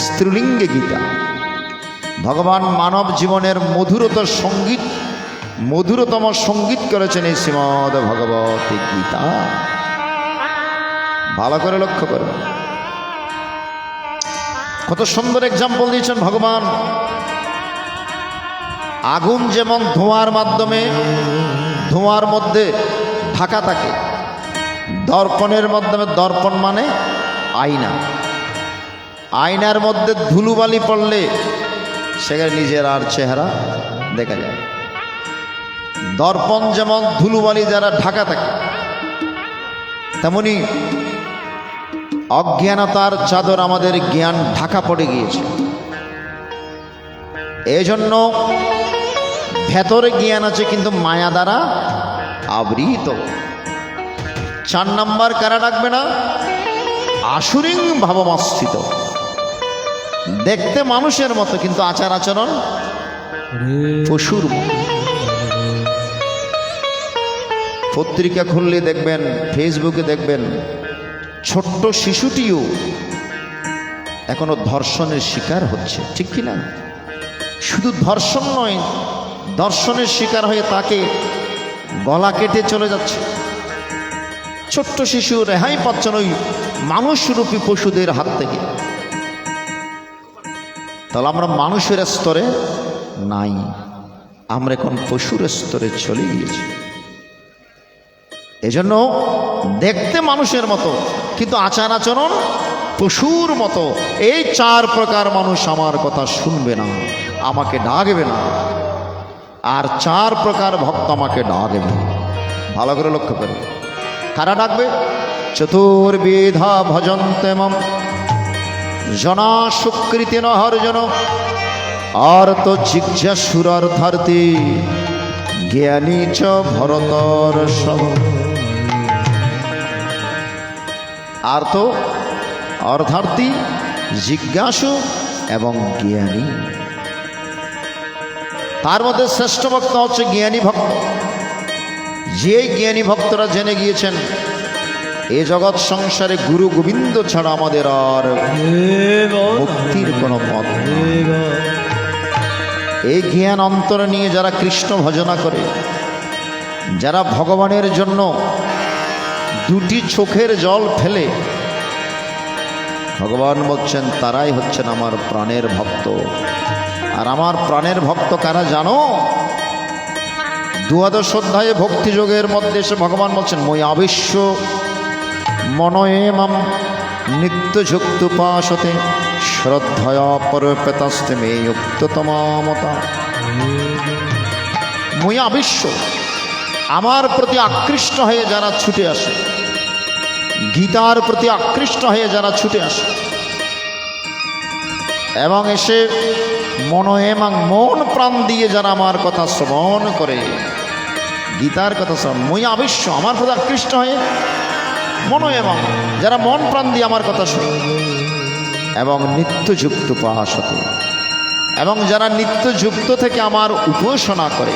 স্ত্রীলিঙ্গে গীতা। ভগবান মানব জীবনের মধুরতম সঙ্গীত করেছেন এই শ্রীমদ ভগবতী গীতা। ভালো করে লক্ষ্য করবেন, কত সুন্দর এক্সাম্পল দিয়েছেন ভগবান। আগুন যেমন ধোঁয়ার মাধ্যমে, ধোঁয়ার মধ্যে ঢাকা থাকে, দর্পণের মাধ্যমে, দর্পণ মানে আয়না, আয়নার মধ্যে ধুলোবালি পড়লে সেখানে নিজের আর চেহারা দেখা যায়। দর্পণ যেমন ধুলোবালি যারা ঢাকা থাকে, তেমনি অজ্ঞানতার চাদর আমাদের জ্ঞান ঢাকা পড়ে গিয়েছে। এই জন্য ভেতরে জ্ঞান আছে কিন্তু মায়া দ্বারা আবৃত। 4 নাম্বার কারা ডাকবে না? আসুরিং ভাবমাশ্রিত। দেখতে মানুষের মতো কিন্তু আচার আচরণ পশুর মতো। পত্রিকা খুললে দেখবেন, ফেসবুকে দেখবেন, ছোট্ট শিশুটিও এখনো ধর্ষণের শিকার হচ্ছে, ঠিক কিনা? শুধু ধর্ষণ নয়, ধর্ষণের শিকার হয়ে তাকে গলা কেটে চলে যাচ্ছে। ছোট্ট শিশু রেহাই পাচ্ছেন ওই মানুষরূপী পশুদের হাত থেকে। তাহলে আমরা মানুষের স্তরে নাই, আমরা এখন পশুর স্তরে চলে গিয়েছি। এজন্য দেখতে মানুষের মতো কিন্তু আচার আচরণ পশুর মতো। এই 4 প্রকার মানুষ আমার কথা শুনবে না, আমাকে ডাকবে না। আর 4 প্রকার ভক্ত আমাকে ডাকবে। ভালো করে লক্ষ্য করবে, কারা ডাকবে? চতুর্বিধা ভজন্তে মম জনা সুকৃতি নহর্জন আর্ত জিজ্ঞাসুরার্থার্থী জ্ঞানী চ ভরতর সব। আর্ত অর্থার্থী, জিজ্ঞাসু এবং জ্ঞানী। তার মধ্যে শ্রেষ্ঠ ভক্ত হচ্ছে জ্ঞানী ভক্ত। যে জ্ঞানী ভক্তরা জেনে গিয়েছেন এ জগৎ সংসারে গুরু গোবিন্দ ছাড়া আমাদের আর মুক্তির কোনো পথ নেই। এই জ্ঞান অন্তরে নিয়ে যারা কৃষ্ণ ভজনা করে, যারা ভগবানের জন্য 2টি চোখের জল ফেলে, ভগবান বলছেন তারাই হচ্ছেন আমার প্রাণের ভক্ত। আর আমার প্রাণের ভক্ত কারা জানো? 12 অধ্যায়ে ভক্তিযোগের মধ্যে এসে ভগবান বলছেন মই আবিশ্ব মনয়েমাম নিত্যযুক্তোপাসতে শ্রদ্ধয়া পরপেতাস্তে মে যুক্ততমামতা। মই আবিশ্ব, আমার প্রতি আকৃষ্ট হয়ে যারা ছুটে আসে, গীতার প্রতি আকৃষ্ট হয়ে যারা ছুটে আসে এবং এসে মনয়েমাং মন প্রাণ দিয়ে যারা আমার কথা শ্রবণ করে, গীতার কথা শ্রবণ, মই আবিশ্ব, আমার প্রতি আকৃষ্ট হয়ে মনয়েমাং, যারা মন প্রাণ দিয়ে আমার কথা শুনে, এবং নিত্যযুক্ত উপাসতে, এবং যারা নিত্যযুক্ত থেকে আমার উপাসনা করে।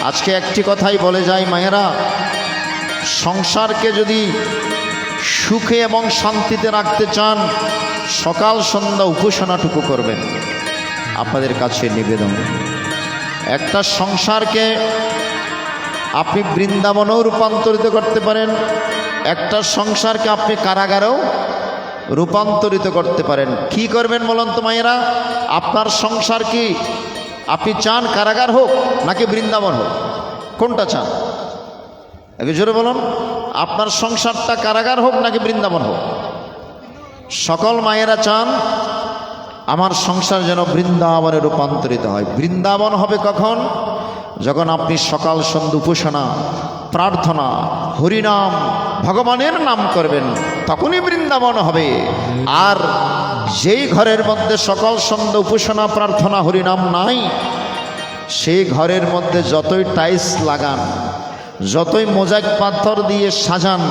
আজকে একটি কথাই বলে যাই মায়েরা, সংসারকে যদি সুখে এবং শান্তিতে রাখতে চান, সকাল সন্ধ্যা উপাসনাটুকু করবেন। আপনাদের কাছে নিবেদন, একটা সংসারকে আপনি বৃন্দাবনেও রূপান্তরিত করতে পারেন, একটা সংসারকে আপনি কারাগারেও রূপান্তরিত করতে পারেন। কি করবেন বলুন তো মায়েরা? আপনার সংসার কি আপনি চান কারাগার হোক নাকি বৃন্দাবন হোক? কোনটা চান? একটু জোরে বলুন। আপনার সংসারটা কারাগার হোক নাকি বৃন্দাবন হোক? সকল মায়েরা চান আমার সংসার যেন বৃন্দাবনে রূপান্তরিত হয়। বৃন্দাবন হবে কখন? যখন আপনি সকাল সন্ধ্যা উপাসনা, প্রার্থনা, হরিনাম, ভগবানের নাম করবেন, তখনই বৃন্দাবন হবে। আর যেই ঘরের মধ্যে সকাল সন্ধ্যা উপাসনা, প্রার্থনা, হরিনাম নাই, সেই ঘরের মধ্যে যতই টাইলস লাগান, যতই মোজাইক পাথর দিয়ে সাজান,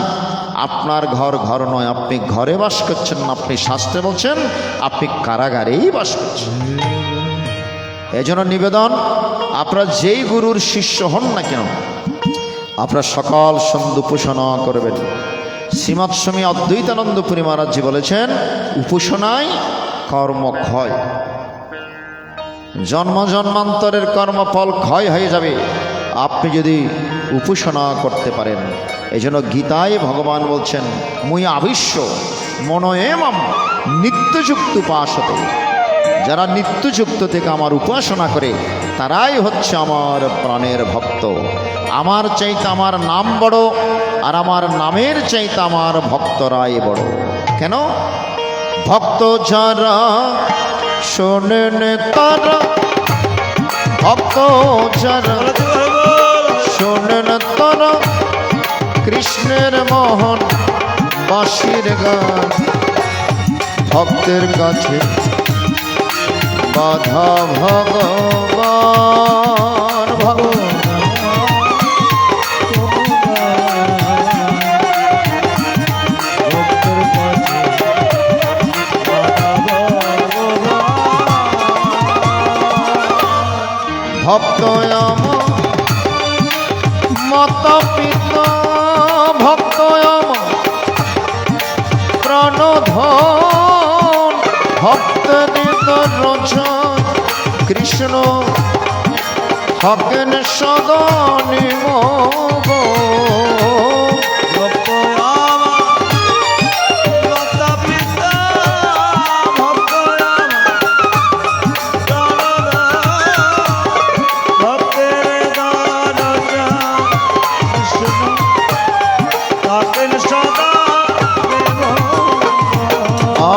আপনার ঘর ঘর নয়। আপনি ঘরে বাস করছেন না, আপনি শাস্ত্রে বলছেন আপনি কারাগারেই বাস করছেন। এজন্য নিবেদন, আপনারা যেই গুরুর শিষ্য হন না কেন, আপনারা সকাল সন্ধ্যা উপাসনা করবেন। শ্রীমৎ স্বামী অদ্বৈতানন্দপুরী মহারাজজি বলেছেন, উপাসনায় কর্মক্ষয়, জন্ম জন্মান্তরের কর্মফল ক্ষয় হয়ে যাবে আপনি যদি উপাসনা করতে পারেন। এই জন্য গীতায় ভগবান বলছেন, মুই আবিশ্য মনয়েমম নিত্যযুক্ত উপাসতে। যারা নিত্যযুক্ত থেকে আমার উপাসনা করে তারাই হচ্ছে আমার প্রাণের ভক্ত। আমার চাইতে আমার নাম বড়, আর আমার নামের চাইতে আমার ভক্তরাই বড়। কেন? ভক্ত যারা শোনেন তারা, ভক্ত যারা শোনেন তারা কৃষ্ণের মোহন বাঁশির গান। ভক্তের কাছে বাধা ভগবান, ভগবান ভক্ত আমার মাতা পিতা, ভক্ত আমার প্রাণধন, ভক্তের রচন কৃষ্ণ হকেন সদা নিমগ।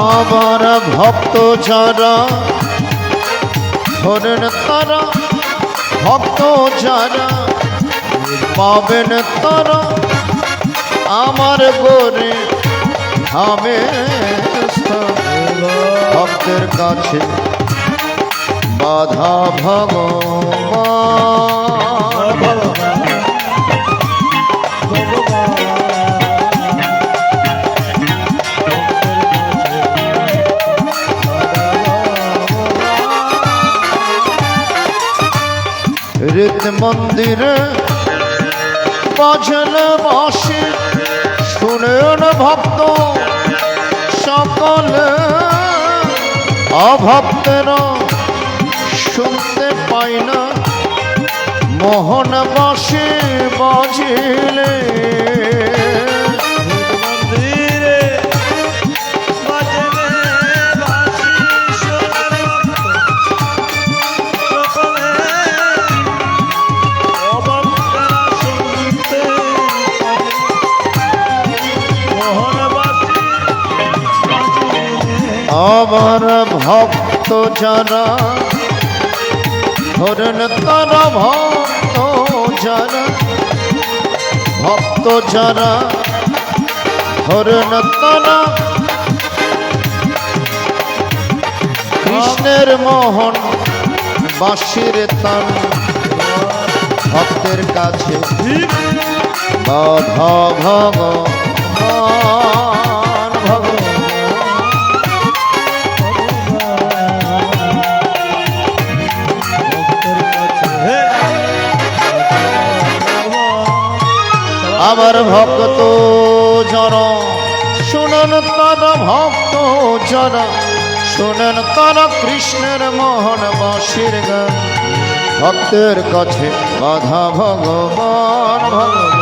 আমার ভক্ত যারা ধরেন তারা, ভক্ত যারা পাবেন তারা আমার গোরে ধামে। ভক্তের কাছে বাধা ভগবান, রীত মন্দিরে বাজল বাঁশি শুনেন ভক্ত সকলে, অভক্তেরা শুনতে পাই না মোহন বাঁশি বাজিলে। আমার ভক্ত যারা ধরেন তারা, ভক্ত যারা, ভক্ত যারা ধরেন তারা কৃষ্ণের মোহন বাঁশির তান। ভক্তের কাছে বাধা ভগবান, ভগবান আমার ভক্ত যারা শুনেন তারা, ভক্ত যারা শুনেন তারা কৃষ্ণের মোহন বাঁশির গান। ভক্তের কাছে বাধা ভগবান, ভগবান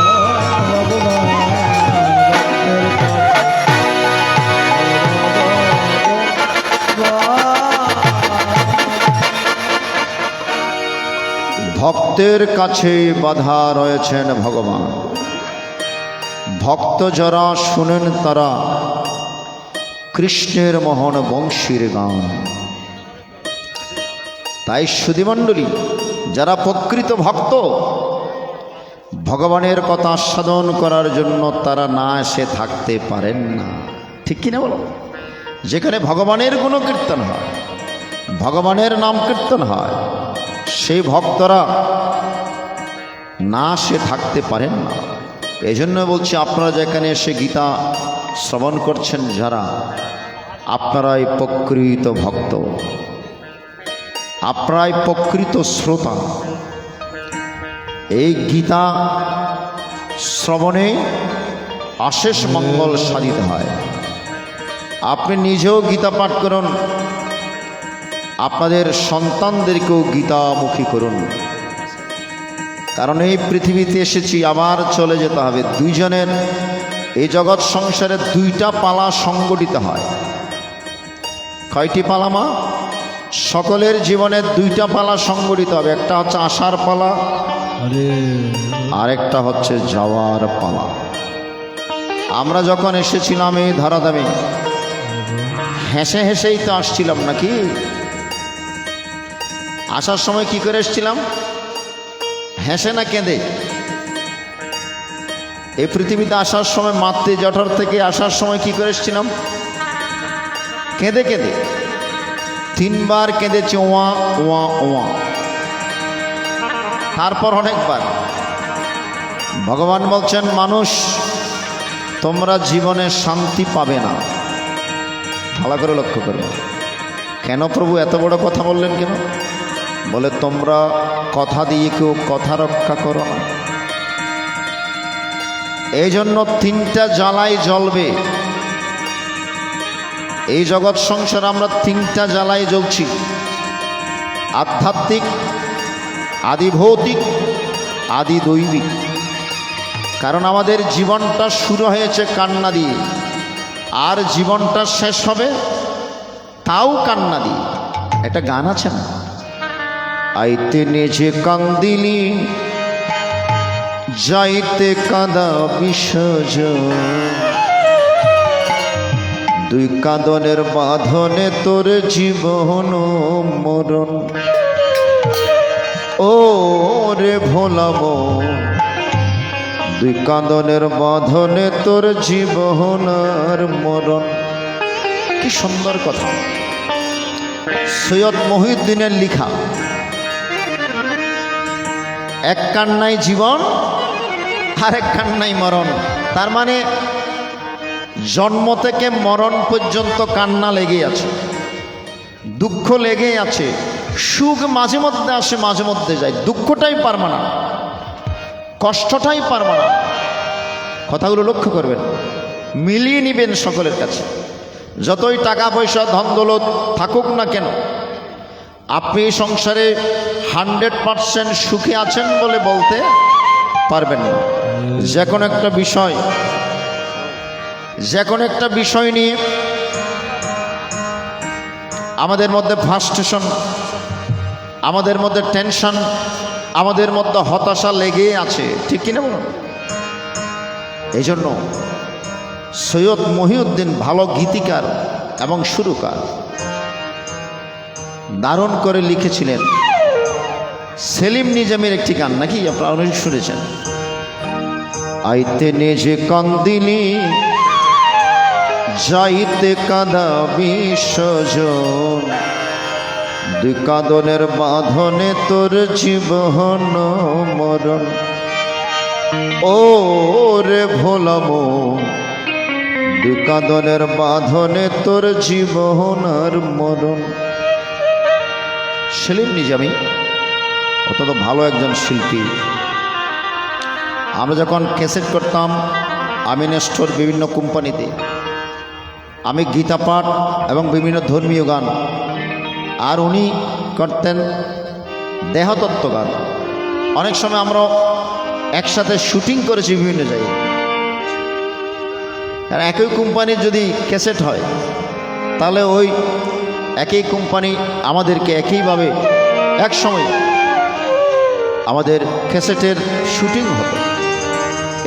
ভক্তের কাছে বাধা রয়েছেন ভগবান। ভক্ত যারা শুনেন তারা কৃষ্ণের মোহন বংশীর গান। তাই সুধীমণ্ডলী, যারা প্রকৃত ভক্ত, ভগবানের কথা সাধন করার জন্য তারা না এসে থাকতে পারেন না। ঠিক কিনা বলো? যেখানে ভগবানের গুণকীর্তন হয়, ভগবানের নাম কীর্তন হয়, সেই ভক্তরা না সে থাকতে পারেন না। এই জন্য বলছি, আপনারা যেখানে এসে গীতা শ্রবণ করছেন যারা, আপনারাই প্রকৃত ভক্ত, আপনারাই প্রকৃত শ্রোতা। এই গীতা শ্রবণে অশেষ মঙ্গল সাধিত হয়। আপনি নিজেও গীতা পাঠ করুন, আপনাদের সন্তানদেরকেও গীতামুখী করুন। কারণ এই পৃথিবীতে এসেছি, আবার চলে যেতে হবে। দুইজনের এই জগৎ সংসারে দুইটা পালা সংগঠিত হয়। কয়টি পালা মা? সকলের জীবনে দুইটা পালা সংগঠিত হবে। একটা হচ্ছে আসার পালা, আরেকটা হচ্ছে যাওয়ার পালা। আমরা যখন এসেছিলাম এই ধরাধামে, হেসে হেসেই তো আসছিলাম নাকি? আসার সময় কি করে এসেছিলাম? হেসে না কেঁদে? এই পৃথিবীতে আসার সময়, মাতৃ জঠর থেকে আসার সময় কি করে এসেছিলাম? কেঁদে কেঁদে। 3 বার কেঁদেছি, ওয়া ওয়া ওয়া। তারপর অনেকবার। ভগবান বলছেন, মানুষ তোমরা জীবনে শান্তি পাবে না। ভালো করে লক্ষ্য করবে। কেন প্রভু এত বড় কথা বললেন কেন? বলে, তোমরা কথা দিয়ে কেউ কথা রক্ষা করো না। এই জন্য 3টা জ্বালাই জ্বলবে। এই জগৎ সংসার আমরা 3টা জ্বালাই জ্বলছি: আধ্যাত্মিক, আদি ভৌতিক, আদি দৈবিক। কারণ আমাদের জীবনটা শুরু হয়েছে কান্না দিয়ে, আর জীবনটা শেষ হবে তাও কান্না দিয়ে। একটা গান আছে না? আইতে নিজে কান্দিলি, যাইতে কাঁদা বিসর্জন, দুই কাঁদনের বাঁধনে তোর জীবন মরণ। ও রে ভোলাম, দুই কাঁদনের বাঁধনে তোর জীবন আর মরণ। কি সুন্দর কথা! সৈয়দ মহিউদ্দিনের লিখা। এক কান্নাই জীবন, আর এক কান্নাই মরণ। তার মানে জন্ম থেকে মরণ পর্যন্ত কান্না লেগে আছে, দুঃখ লেগেই আছে। সুখ মাঝে মধ্যে আসে, মাঝে মধ্যে যায়। দুঃখটাই পার্মানেন্ট, কষ্টটাই পার্মানেন্ট। কথাগুলো লক্ষ্য করবেন, মিলিয়ে নিবেন সকলের কাছে। যতই টাকা পয়সা ধন দৌলত থাকুক না কেন, আপনি সংসারে 100% সুখে আছেন বলে বলতে পারবেন না। যে কোনো একটা বিষয় নিয়ে আমাদের মধ্যে ফ্রাস্ট্রেশন, আমাদের মধ্যে টেনশন, আমাদের মধ্যে হতাশা লেগেই আছে। ঠিক কিনা বলুন? এই জন্য সৈয়দ মহিউদ্দিন ভালো গীতিকার এবং সুরকার, দারুণ করে লিখেছিলেন। সেলিম নিজামের একটি গান, নাকি আপনারা অনেক শুনেছেন? আইতে নিজে কান্দিলি, যাইতে কাঁদা বিসর্জন, দুই কাঁদনের বাঁধনে তোর জীবন মরণ। ও রে ভোলাম, দুই কাঁদনের বাঁধনে তোর জীবন আর মরণ। সেলিম নিজামী অত্যন্ত ভালো একজন শিল্পী। আমরা যখন ক্যাসেট করতাম আমিন স্টোর বিভিন্ন কোম্পানিতে, আমি গীতা পাঠ এবং বিভিন্ন ধর্মীয় গান, আর উনি করতেন দেহতত্ত্ব গান। অনেক সময় আমরা একসাথে শুটিং করেছি বিভিন্ন জায়গায়। আর একই কোম্পানির যদি ক্যাসেট হয়, তাহলে ওই একই কোম্পানি আমাদেরকে একইভাবে এক সময় আমাদের ক্যাসেটের শুটিং হতো।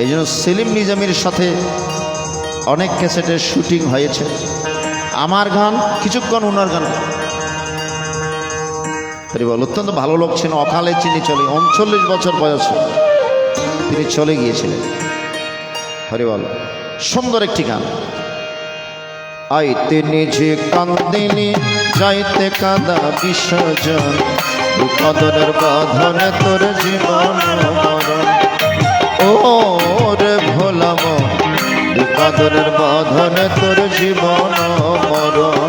এই জন্য সেলিম নিজামীর সাথে অনেক ক্যাসেটের শুটিং হয়েছে। আমার গান কিছুক্ষণ ওনার গান বল, অত্যন্ত ভালো লোক ছিলেন। অকালে তিনি চলে 39 বছর বয়স তিনি চলে গিয়েছিলেন। হরিবল, সুন্দর একটি গান। আইতে নিজে কান্দিনি যাইতে কাদা বিসর্জন, কদরের বাঁধনে তোর জীবন মরণ। ও রে ভোলা মন, কদরের বাঁধনে তোর জীবন মরণ।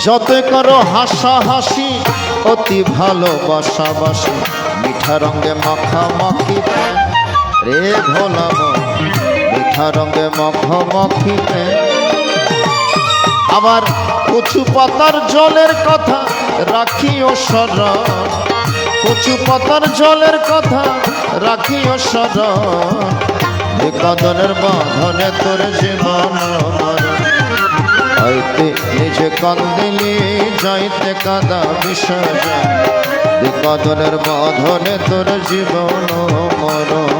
যতই করো হাসাহাসি অতি ভালোবাসাবাসি, মিঠা রঙে মাখামাখি রে ভোলা মন, মিঠা রঙে মাখামাখি। আবার কচু পাতার জলের কথা রাখিও স্মরণ, কচু পাতার জলের কথা রাখিও স্মরণ, কদরের বাঁধনে তোর জীবন মরণ। আইতে নিজে কান্দিলি যাইতে কাদা বিসর্জন, কদরের বাঁধনে তোর জীবন মরণ।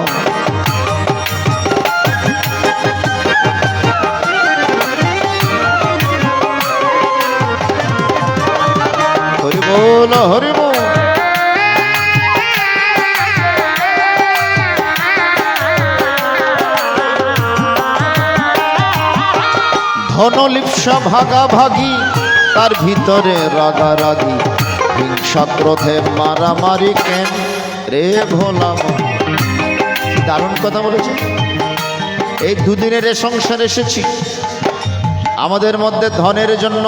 হরি বল হরি বল। ধনলিপ্সা ভাগাভাগি, তার ভিতরে রাগারাগি, হিংসা ক্রোধে মারামারি কেন রে ভোলা মন। দারুণ কথা বলেছে। এই দুদিনের এ সংসার এসেছি, আমাদের মধ্যে ধনের জন্য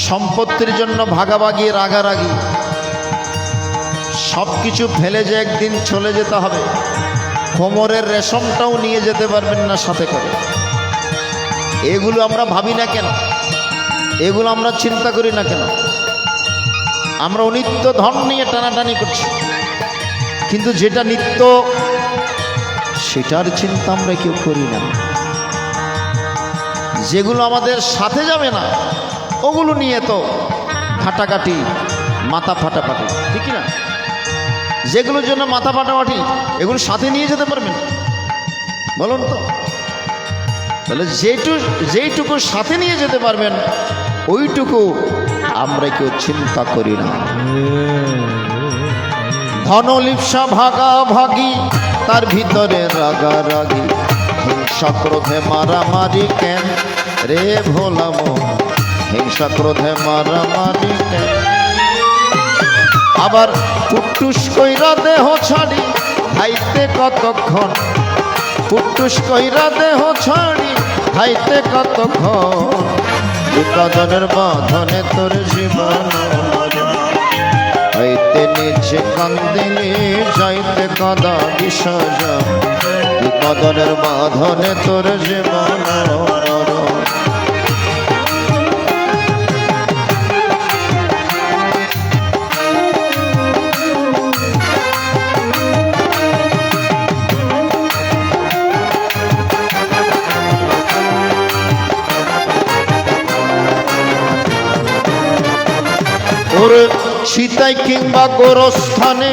সম্পত্তির জন্য ভাগাভাগি রাগারাগি সব কিছু ফেলে যে একদিন চলে যেতে হবে। কোমরের রেশমটাও নিয়ে যেতে পারবেন না সাথে করে। এগুলো আমরা ভাবি না কেন, এগুলো আমরা চিন্তা করি না কেন? আমরা অনিত্য ধন নিয়ে টানাটানি করছি, কিন্তু যেটা নিত্য সেটার চিন্তা আমরা কেউ করি না। যেগুলো আমাদের সাথে যাবে না ওগুলো নিয়ে তো ঘাটাঘাটি, মাথা ফাটাফাটি, ঠিক না? যেগুলোর জন্য মাথা ফাটাফাটি এগুলো সাথে নিয়ে যেতে পারবেন বলুন তো? তাহলে যেইটুকু সাথে নিয়ে যেতে পারবেন ওইটুকু আমরা কেউ চিন্তা করি না। ধনলিপ্সা ভাগাভাগি, তার ভিতরে রাগারাগি, হিংসা ক্রোধে মারামারি কেন রে ভোলা মন, হিংসা ক্রোধে মারামারি কেন। আবার পুটুস কইরা দেহ ছাড়ি খাইতে কতক্ষণ, পুটুস কইরা দেহ ছাড়ি খাইতে কতক্ষণ, কদরের বাঁধনে তোর জীবন হইতে নিজে কান্দিলি যাইতে কাদা বিসর্জন, কদরের বাঁধনে তোর জীবন। ওরে সীতাই কিংবা গোরস্থানে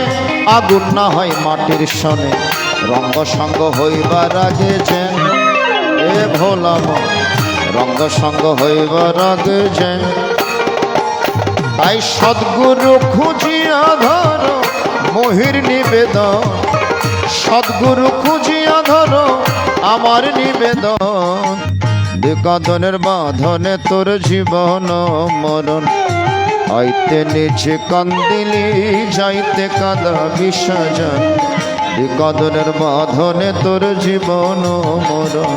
আগুন না হয় মাটির সনে, রঙ্গ সঙ্গ হইবার আগে যেন এ ভোলা মন, রঙ্গ সঙ্গ হইবার আগে যেন। তাই সদ্গুরু খুঁজিয়া ধরো মহির নিবেদন, সদ্গুরু খুঁজিয়া ধরো আমার নিবেদন, কদরের বাঁধনে তোর জীবন মরণ। আইতে নিজে কান্দিলি যাইতে কাদা বিসর্জন, কদরের বাঁধনে তোর জীবন মরণ।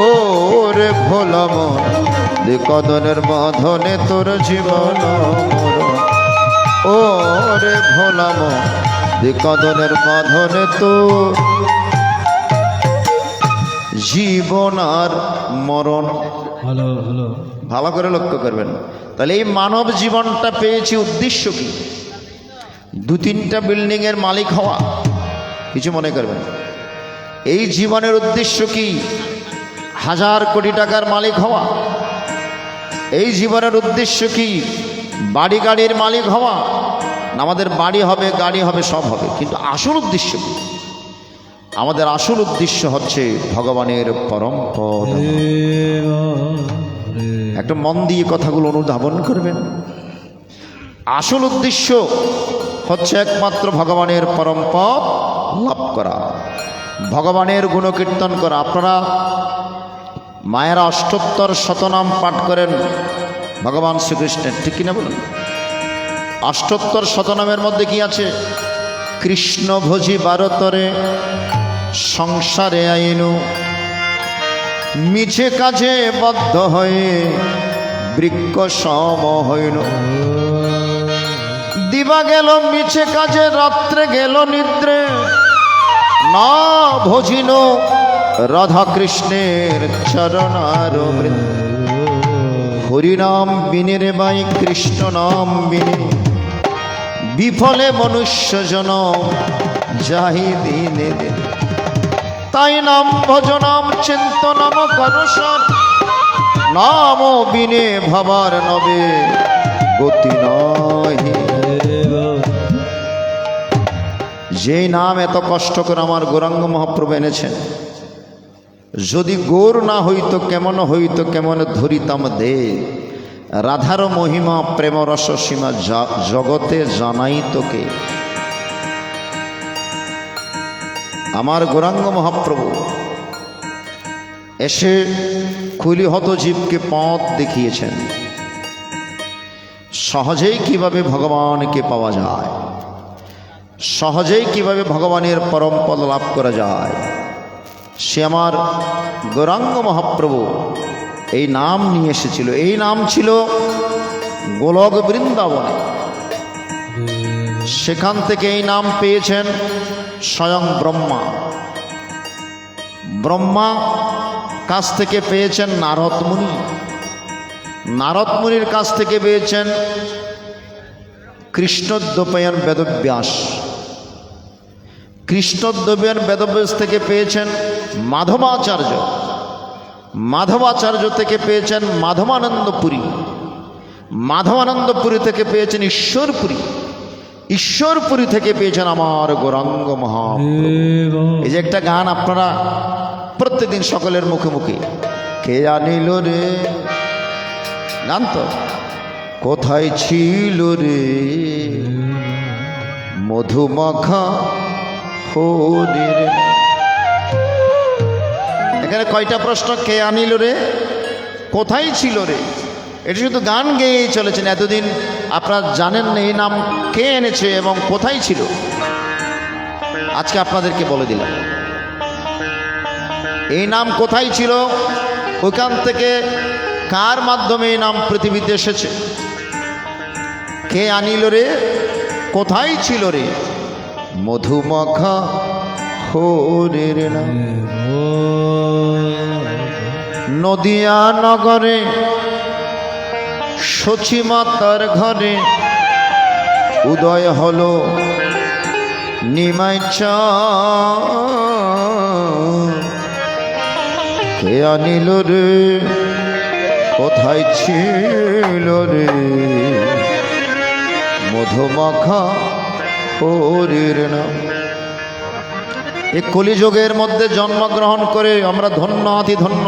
ও রে ভোলা মন, কদরের বাঁধনে তোর জীবন মরণ। ও রে ভোলা মন, কদরের বাঁধনে তোর জীবন আর মরণ। হ্যালো হ্যালো, ভালো করে লক্ষ্য করবেন। তাহলে এই মানব জীবনটা পেয়েছি উদ্দেশ্য কি? 2-3টা বিল্ডিংয়ের মালিক হওয়া? কিছু মনে করবেন। এই জীবনের উদ্দেশ্য কি? 1000 কোটি টাকার মালিক হওয়া? এই জীবনের উদ্দেশ্য কি? বাড়ি গাড়ির মালিক হওয়া? না, আমাদের বাড়ি হবে, গাড়ি হবে, সব হবে, কিন্তু আসল উদ্দেশ্য কি? আমাদের আসল উদ্দেশ্য হচ্ছে ভগবানের পরম পদ। একটা মন দিয়ে কথাগুলো অনুধাবন করবেন। আসল উদ্দেশ্য হচ্ছে একমাত্র ভগবানের পরম পদ লাভ করা, ভগবানের গুণকীর্তন করা। আপনারা মায়েরা 78 শতনাম পাঠ করেন ভগবান শ্রীকৃষ্ণের, ঠিক কিনা বলুন? 78 শতনামের মধ্যে কি আছে? কৃষ্ণ ভোজি বারতরে সংসারে আইনু, মিছে কাজে বদ্ধ হয়ে বৃক্ষ সম হইল। দিবা গেল মিছে কাজে, রাত্রে গেল নিদ্রে, না ভজিল রাধা কৃষ্ণের চরণার বৃন্দ। হরিনাম বিনে রে ভাই, কৃষ্ণ নাম বিনে বিফলে মনুষ্য জনম যাহি দিনে দিন। তাই নাম ভজনাম চিন্তনাম করুষার, নাম বিনে ভাবার নবে গতি নহি। যে নাম এত কষ্ট করে আমার গৌরাঙ্গ মহাপ্রভু এনেছেন, যদি গৌর না হইতো কেমন হইতো, কেমন ধরিতাম দে। রাধার মহিমা প্রেম রস সীমা জগতে জানাই তোকে। আমার গৌরাঙ্গ মহাপ্রভু এসে কুলিহত জীবকে পথ দেখিয়েছেন, সহজেই কিভাবে ভগবানকে পাওয়া যায়, সহজেই কিভাবে ভগবানের পরম পদ লাভ করা যায়। সে আমার গৌরাঙ্গ মহাপ্রভু এই নাম নিয়ে এসেছিল। এই নাম ছিল গোলক বৃন্দাবনে। সেখান থেকে এই নাম পেয়েছেন স্বয়ং ব্রহ্মা। ব্রহ্মা কাছ থেকে পেয়েছেন নারদ মুনি, নারদ মুনির কাছ থেকে পেয়েছেন কৃষ্ণদ্বৈপায়ন বেদব্যাস, কৃষ্ণদ্বৈপায়ন বেদব্যাস থেকে পেয়েছেন মাধবাচার্য, মাধবাচার্য থেকে পেয়েছেন মাধবানন্দপুরী, মাধবানন্দপুরী থেকে পেয়েছেন ঈশ্বরপুরী, ঈশ্বরপুরী থেকে পেয়েছেন আমার গৌরাঙ্গ মহাপ্রভু। এই যে একটা গান আপনারা প্রত্যেকদিন সকলের মুখে মুখে, কে আনিল রে, গান তো, কোথায় ছিল রে মধুমাখা হরির। এখানে কয়টা প্রশ্ন? কে আনিল রে, কোথায় ছিল রে। এটা শুধু গান গেয়েই চলেছেন এতদিন। আপনারা জানেন না এই নাম কে এনেছে এবং কোথায় ছিল। আজকে আপনাদেরকে বলে দিলাম এই নাম কোথায় ছিল, ওইখান থেকে কার মাধ্যমে এই নাম পৃথিবীতে এসেছে। কে আনিল রে, কোথায় ছিল রে মধুমাখা হরির নাম। নদিয়া নগরে সচী মাতার ঘরে উদয় হলো নিমাই চাঁদ। কে আনিল রে, কোথায় ছিল রে মধুমাখা হরির নাম। এই কলিযুগের মধ্যে জন্মগ্রহণ করে আমরা ধন্য, অতি ধন্য।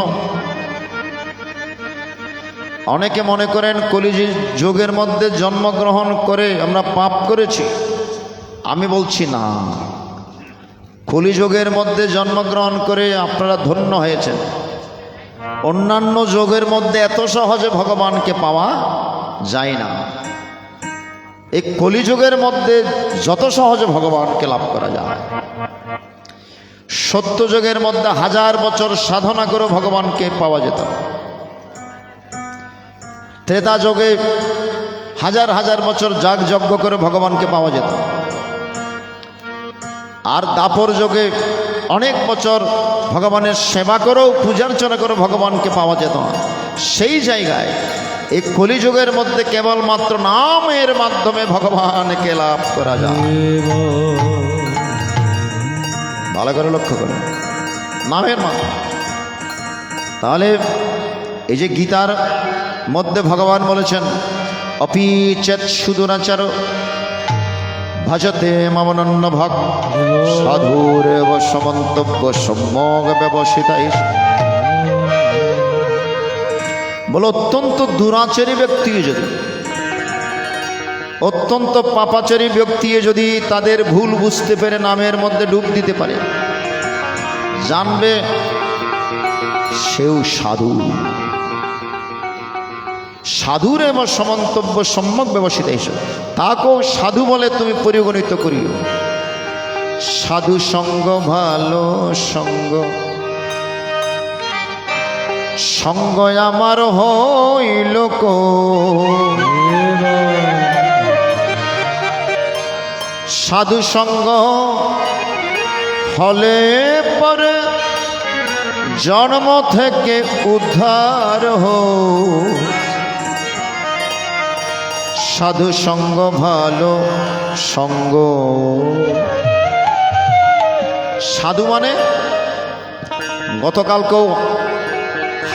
অনেকে মনে করেন কলিযুগের মধ্যে জন্মগ্রহণ করে আমরা পাপ করেছি। আমি বলছি না, কলিযুগের মধ্যে জন্মগ্রহণ করে আপনারা ধন্য হয়েছেন। অন্যান্য যুগের মধ্যে এত সহজে ভগবানকে পাওয়া যায় না। এই কলিযুগের মধ্যে যত সহজে ভগবানকে লাভ করা যায়, সত্যযুগের মধ্যে 1000 বছর সাধনা করে ভগবানকে পাওয়া যেত। ত্রেতা যুগে 1000 বছর যাগ যজ্ঞ করে ভগবানকে পাওয়া যেত। আর দাপর যুগে অনেক বছর ভগবানের সেবা করেও পূজার্চনা করে ভগবানকে পাওয়া যেত না। সেই জায়গায় এই কলিযুগের মধ্যে কেবলমাত্র নামের মাধ্যমে ভগবানকে লাভ করা যায়। ভালো করে লক্ষ্য করুন, নামের মাধ্যমে। তাহলে এই যে গীতার মধ্যে ভগবান বলেছেন, অপিচেত সুদুরাচার ভজতে মমনন্ন ভক সাধুরেব সমন্তব্য সম্যক ব্যবসিতাই। বলে অত্যন্ত দুরাচারী ব্যক্তি যদি, অত্যন্ত পাপাচারী ব্যক্তি যদি তাদের ভুল বুঝতে পেরে নামের মধ্যে ডুব দিতে পারে, জানবে সেও সাধু। সাধুর এবং সমন্তব্য সম্যক ব্যবস্থিত হিসেবে তাকেও সাধু বলে তুমি পরিগণিত করিও। সাধু সঙ্গ ভালো সঙ্গ, সঙ্গ আমার হইল কো। সাধু সঙ্গ হলে পরে জন্ম থেকে উদ্ধার হো। সাধু সঙ্গ ভালো সঙ্গ। সাধু মানে গতকালকেও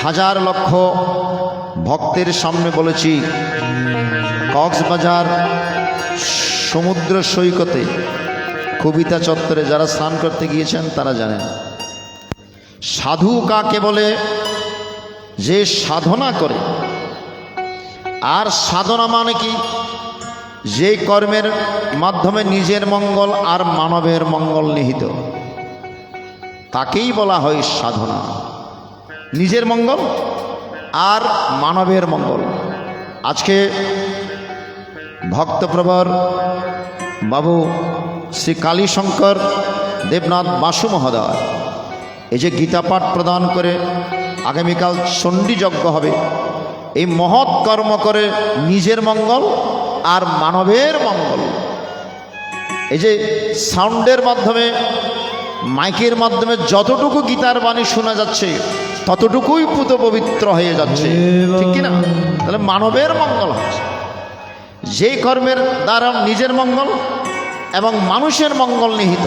হাজার লক্ষ ভক্তের সামনে বলেছি, কক্সবাজার সমুদ্র সৈকতে কবিতা চত্বরে যারা স্নান করতে গিয়েছেন তারা জানেন সাধু কাকে বলে। যে সাধনা করে। আর সাধনা মানে কি? যে কর্মের মাধ্যমে নিজের মঙ্গল আর মানবের মঙ্গল নিহিত, তাকেই বলা হয় সাধনা। নিজের মঙ্গল আর মানবের মঙ্গল। আজকে ভক্তপ্রবর বাবু শ্রী কালীশঙ্কর দেবনাথ বাসু মহোদয় এই যে গীতা পাঠ প্রদান করে আগামীকাল চণ্ডী যজ্ঞ হবে, এই মহৎ কর্ম করে নিজের মঙ্গল আর মানবের মঙ্গল। এই যে সাউন্ডের মাধ্যমে, মাইকের মাধ্যমে যতটুকু গীতার বাণী শোনা যাচ্ছে ততটুকুই পুত পবিত্র হয়ে যাচ্ছে, ঠিক কিনা? তাহলে মানবের মঙ্গল হচ্ছে। যেই কর্মের দ্বারা নিজের মঙ্গল এবং মানুষের মঙ্গল নিহিত,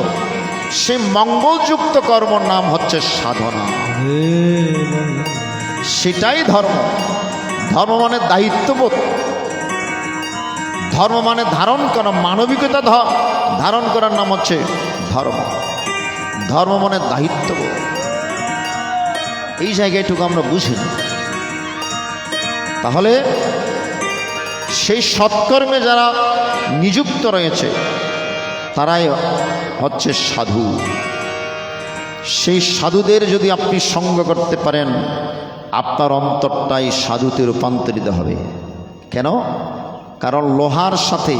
সেই মঙ্গলযুক্ত কর্মর নাম হচ্ছে সাধনা। সেটাই ধর্ম। ধর্ম মানে দায়িত্ববোধ, ধর্ম মানে ধারণ করা, মানবিকতা ধারণ করার নাম হচ্ছে ধর্ম। ধর্ম মানে দায়িত্ববোধ। এই জায়গাটুকু আমরা বুঝি। তাহলে সেই সৎকর্মে যারা নিযুক্ত রয়েছে তারাই হচ্ছে সাধু। সেই সাধুদের যদি আপনি সঙ্গ করতে পারেন, আপনার অন্তরটাই সাধুতে রূপান্তরিত হবে। কেন? কারণ লোহার সাথে,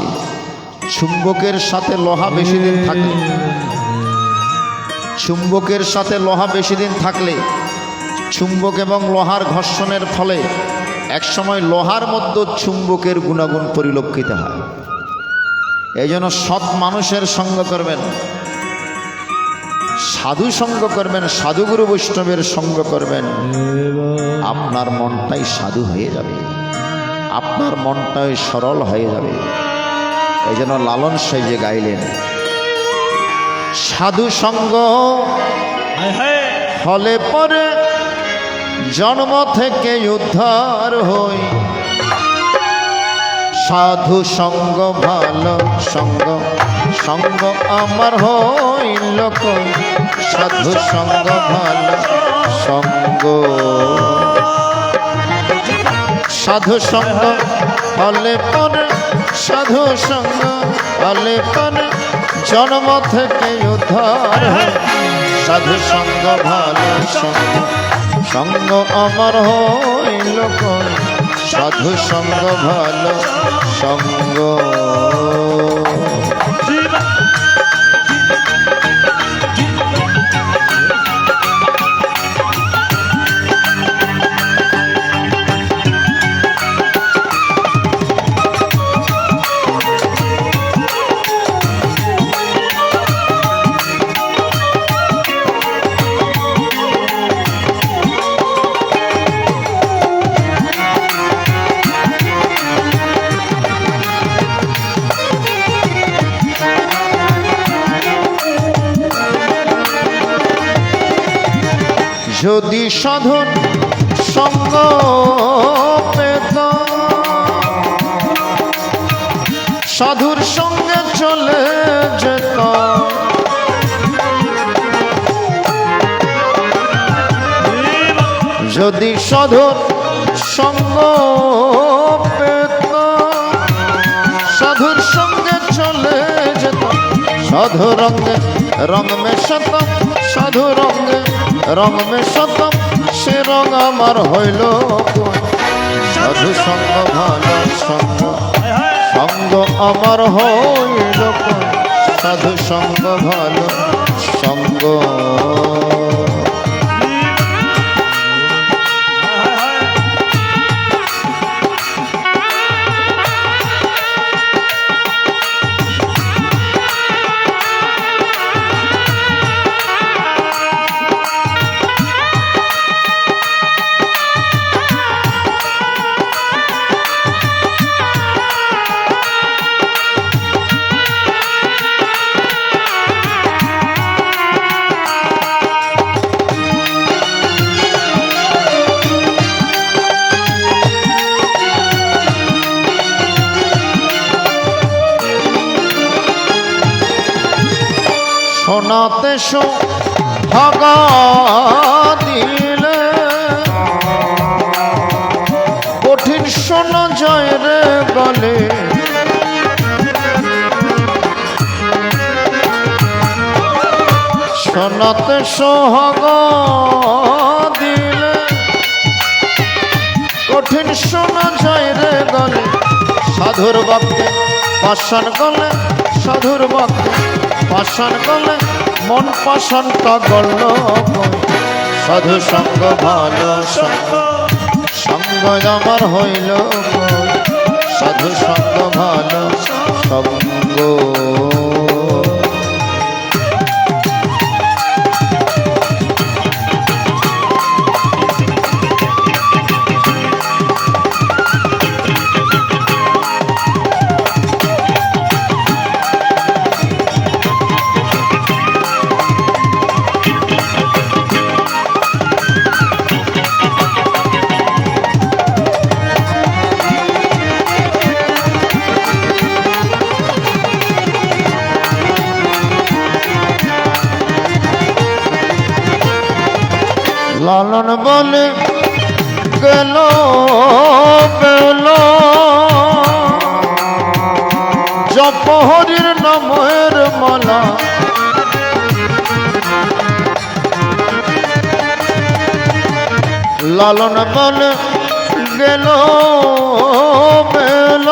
চুম্বকের সাথে লোহা বেশি দিন থাকলে, চুম্বকের সাথে লোহা বেশি দিন থাকলে চুম্বক এবং লোহার ঘর্ষণের ফলে একসময় লোহার মধ্যে চুম্বকের গুণাগুণ পরিলক্ষিত হয়। এই জন্য সৎ মানুষের সঙ্গ করবেন, সাধু সঙ্গ করবেন, সাধুগুরু বৈষ্ণবের সঙ্গ করবেন, আপনার মনটাই সাধু হয়ে যাবে, আপনার মনটাই সরল হয়ে যাবে। এই জন্য লালন সাইজে গাইলেন, সাধু সঙ্গ হলে পরে জন্ম থেকে উদ্ধার হই। সাধু সঙ্গ ভালো সঙ্গ, সঙ্গ আমার হইল কই। সাধু সঙ্গ ভালো সঙ্গ। সাধু সঙ্গ হলে পরে, সাধু সঙ্গ হলে পরে জন্ম থেকে উদ্ধার হই। সাধু সঙ্গ ভালো সঙ্গ, সঙ্গ আমার হইল কই। সাধু সঙ্গ ভালো সঙ্গ। যদি সাধুর সঙ্গ পেতাম, সাধুর সঙ্গে চলে যেতাম, যদি সাধুর সঙ্গ পেতাম, সাধুর সঙ্গে চলে যেতাম, সাধু রঙে রঙ মেশাতাম, সাধু রঙে রঙ মেশাতাম, সে রঙ আমার হইল কই। সাধু সঙ্গ ভালো সঙ্গ, সঙ্গ আমার হইল কই। সাধু সঙ্গ ভালো সঙ্গ। শোনাতে সোহাগা দিলে কঠিন শোনা যায় রে গলে, শোনাতে সোহাগা দিলে কঠিন শোনা যায় রে গলে, সাধুর বাক্যে পাষাণ গলে, সাধুর বাক্যে পাষাণ গলে, মন পাষাণটা গল। সাধু সঙ্গ ভালো সঙ্গ, সঙ্গ আমার হইল কই। সাধু সঙ্গ ভালো সঙ্গ। লালন বলে গেল বেল, জপ হরির নামের মালা, লালন বলে গেল বেল,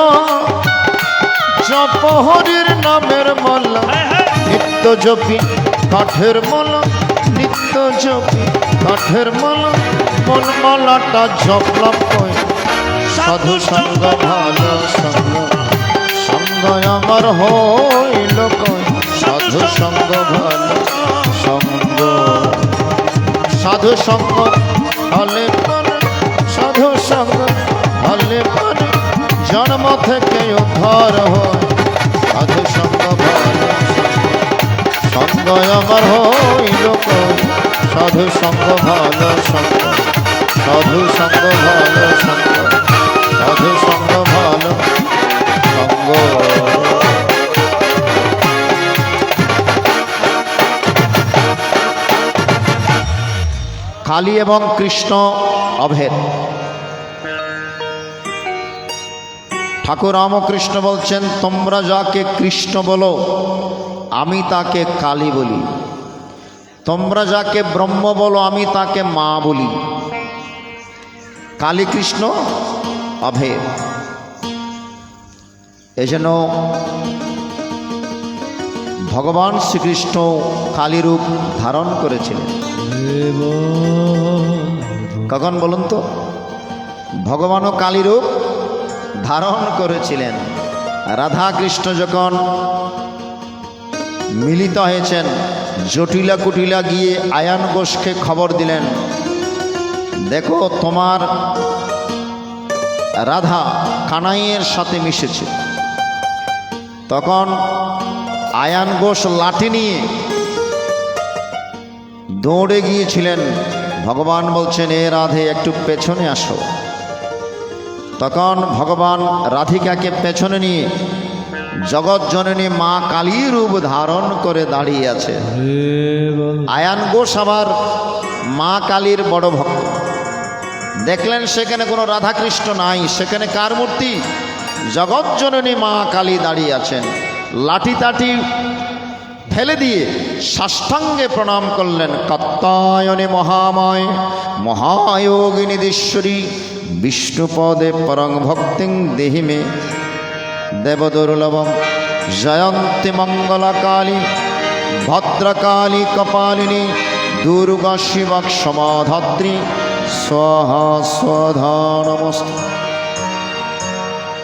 জপ হরির নামের মালা, নিত্য জপি কাঠের মালা, নিত্য জপি কাঠের মালা, মন মালাটা জপলাম কই। সাধু সঙ্গ ভালো সঙ্গ, সঙ্গ আমার হইল কই। সাধু সঙ্গ ভালো সঙ্গ। সাধু সঙ্গ হলে পরে, সাধু সঙ্গ হলে পরে জন্ম থেকে উদ্ধার হয়। সাধু সঙ্গ ভালো সঙ্গ আমার হইল কই। সাধু সঙ্গ ভালো সঙ্গ, সাধু সঙ্গ ভালো সঙ্গ, সাধু সঙ্গ ভালো সঙ্গ। কালী এবং কৃষ্ণ অভেদ। ঠাকুর রামকৃষ্ণ বলছেন, তোমরা যাকে কৃষ্ণ বলো আমি তাকে কালী বলি, তোমরা যাকে ব্রহ্ম বলো আমি তাকে মা বলি। কালী কৃষ্ণ অভেদ। এজন্য ভগবান শ্রীকৃষ্ণ কালী রূপ ধারণ করেছিলেন। কখন বলুন তো? ভগবানও কালী রূপ ধারণ করেছিলেন। রাধা কৃষ্ণ যখন মিলিত হয়েছেন, জটিলা কুটিলা গিয়ে আয়ান ঘোষকে খবর দিলেন, দেখো তোমার রাধা কানাইয়ের সাথে মিশেছে। তখন আয়ান ঘোষ লাঠি নিয়ে দৌড়ে গিয়েছিলেন ভগবান বলছেন, এ রাধে একটু পেছনে আসো। তখন ভগবান রাধিকাকে পেছনে নিয়ে জগৎ জননী মা কালী রূপ ধারণ করে দাঁড়িয়ে আছে। আয়ান ঘোষ আবার মা কালীর বড় ভক্ত। দেখলেন সেখানে কোনো রাধাকৃষ্ণ নাই, সেখানে কার মূর্তি? জগৎ জননী মা কালী দাঁড়িয়ে আছেন। লাঠি তাঠি ফেলে দিয়ে সাষ্টাঙ্গে প্রণাম করলেন। কাত্যায়নে মহাময় মহায়োগিনী ঈশ্বরী বিষ্ণুপদে পরং ভক্তিং দেহি মে দেবদুর্লভম জয়ন্তী মঙ্গলা কালী ভদ্রকালী কপালিনী দুর্গা শিবা ক্ষমাধাত্রী স্বাহা স্বধা নমস্তে।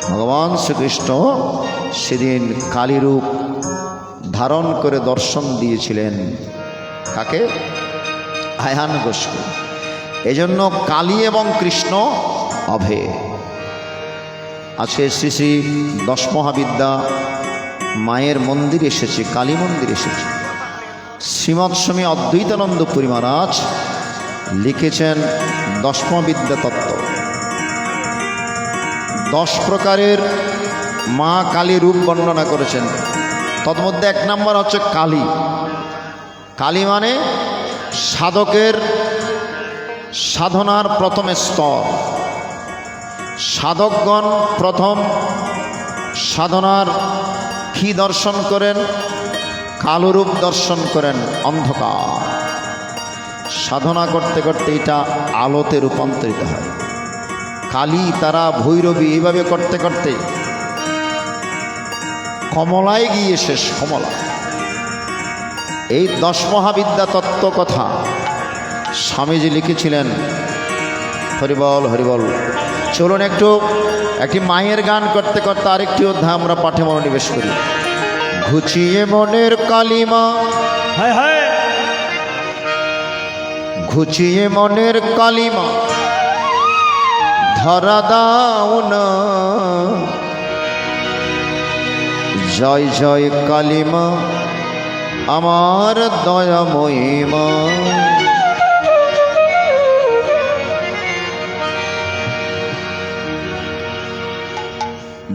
ভগবান শ্রীকৃষ্ণ সেদিন কালীরূপ ধারণ করে দর্শন দিয়েছিলেন। কাকে? আয়ান ঘোষকে। এজন্য কালী এবং কৃষ্ণ অভে। আজকে শ্রী শ্রী দশ মহাবিদ্যা মায়ের মন্দির এসেছে, কালী মন্দির এসেছে। শ্রীমৎ স্বামী অদ্বৈতানন্দ পুরী মহারাজ লিখেছেন দশমবিদ্যা তত্ত্ব। 10 প্রকারের মা কালী রূপ বর্ণনা করেছেন। তন্মধ্যে 1 নম্বর হচ্ছে কালী। কালী মানে সাধকের সাধনার প্রথম স্তর। সাধকগণ প্রথম সাধনার কি দর্শন করেন? কালরূপ দর্শন করেন, অন্ধকার। সাধনা করতে করতে এটা আলোতে রূপান্তরিত হয়। কালী, তারা, ভৈরবী, এইভাবে করতে করতে কমলায় গিয়ে শেষ। কমলা। এই 10 মহাবিদ্যা তত্ত্ব কথা স্বামীজি লিখেছিলেন। হরিবল হরিবল। চলুন একটি মায়ের গান করতে করতে আরেকটি অধ্যায় আমরা পাঠে মনোনিবেশ করি। ঘুচিয়ে মনের কালিমা, হায় হায়, ঘুচিয়ে মনের কালিমা ধরা দাও না। জয় জয় কালিমা আমার দয়াময়ী মা।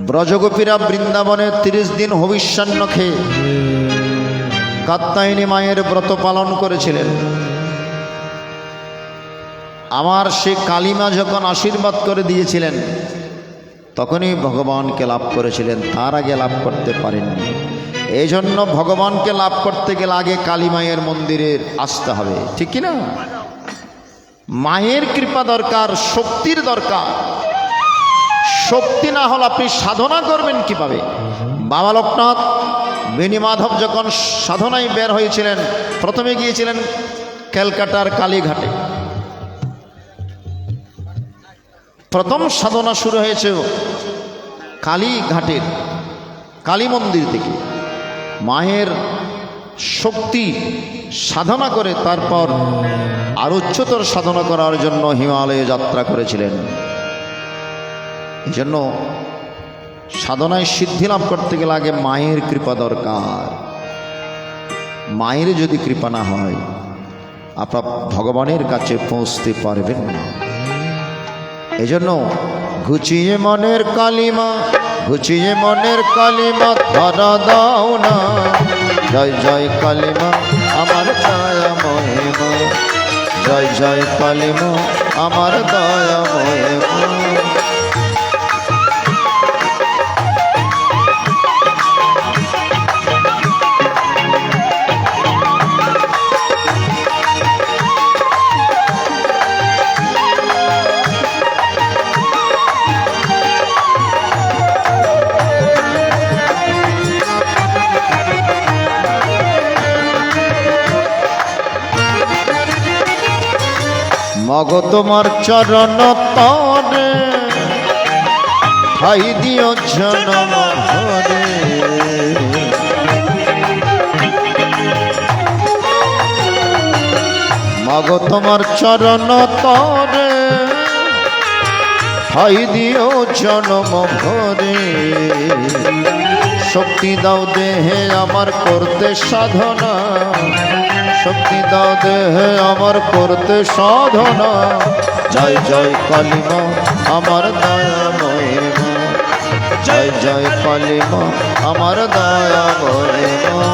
ব্রজগোপীরা বৃন্দাবনে 30 দিন হবিষ্যান্ন খেয়ে কাত্যায়নী মায়ের ব্রত পালন করেছিলেন। আমার সে কালিমা যখন আশীর্বাদ করে দিয়েছিলেন তখনই ভগবানকে লাভ করেছিলেন, তার আগে লাভ করতে পারেননি। এই জন্য ভগবানকে লাভ করতে গেলে আগে কালী মায়ের মন্দিরে আসতে হবে, ঠিক কিনা? মায়ের কৃপা দরকার, শক্তির দরকার। শক্তি না হলে আপনি সাধনা করবেন কিভাবে? বাবা লোকনাথ বেণীমাধব যখন সাধনায় বের হয়েছিলেন, প্রথমে গিয়েছিলেন ক্যালকাটার কালীঘাটে। প্রথম সাধনা শুরু হয়েছে কালীঘাটের কালী মন্দির থেকে। মায়ের শক্তি সাধনা করে তারপর আর উচ্চতর সাধনা করার জন্য হিমালয়ে যাত্রা করেছিলেন। এই জন্য সাধনায় সিদ্ধি লাভ করতে গেলে আগে মায়ের কৃপা দরকার। মায়ের যদি কৃপা না হয় আপনার ভগবানের কাছে পৌঁছতে পারবেন না। এজন্য ঘুচিয়ে মনের কালিমা, ঘুচিয়ে মনের কালিমা ধরা দাও না। জয় জয় কালিমা আমার দয়াময় মা। জয় জয় কালিমা আমার দয়াময় মা। মগ তোমার চরণ তরে ঠাই দিও জনম ভরে। মগ তোমার চরণ তরে ঠাই দিও জনম ভরে। শক্তি দাও দেহে আমার করতে সাধনা, শক্তি দাও দেহে আমার করতে সাধনা। জয় জয় কালী মা আমার দয়াময়ী মা, জয় জয় কালী মা আমার দয়াময়ী মা।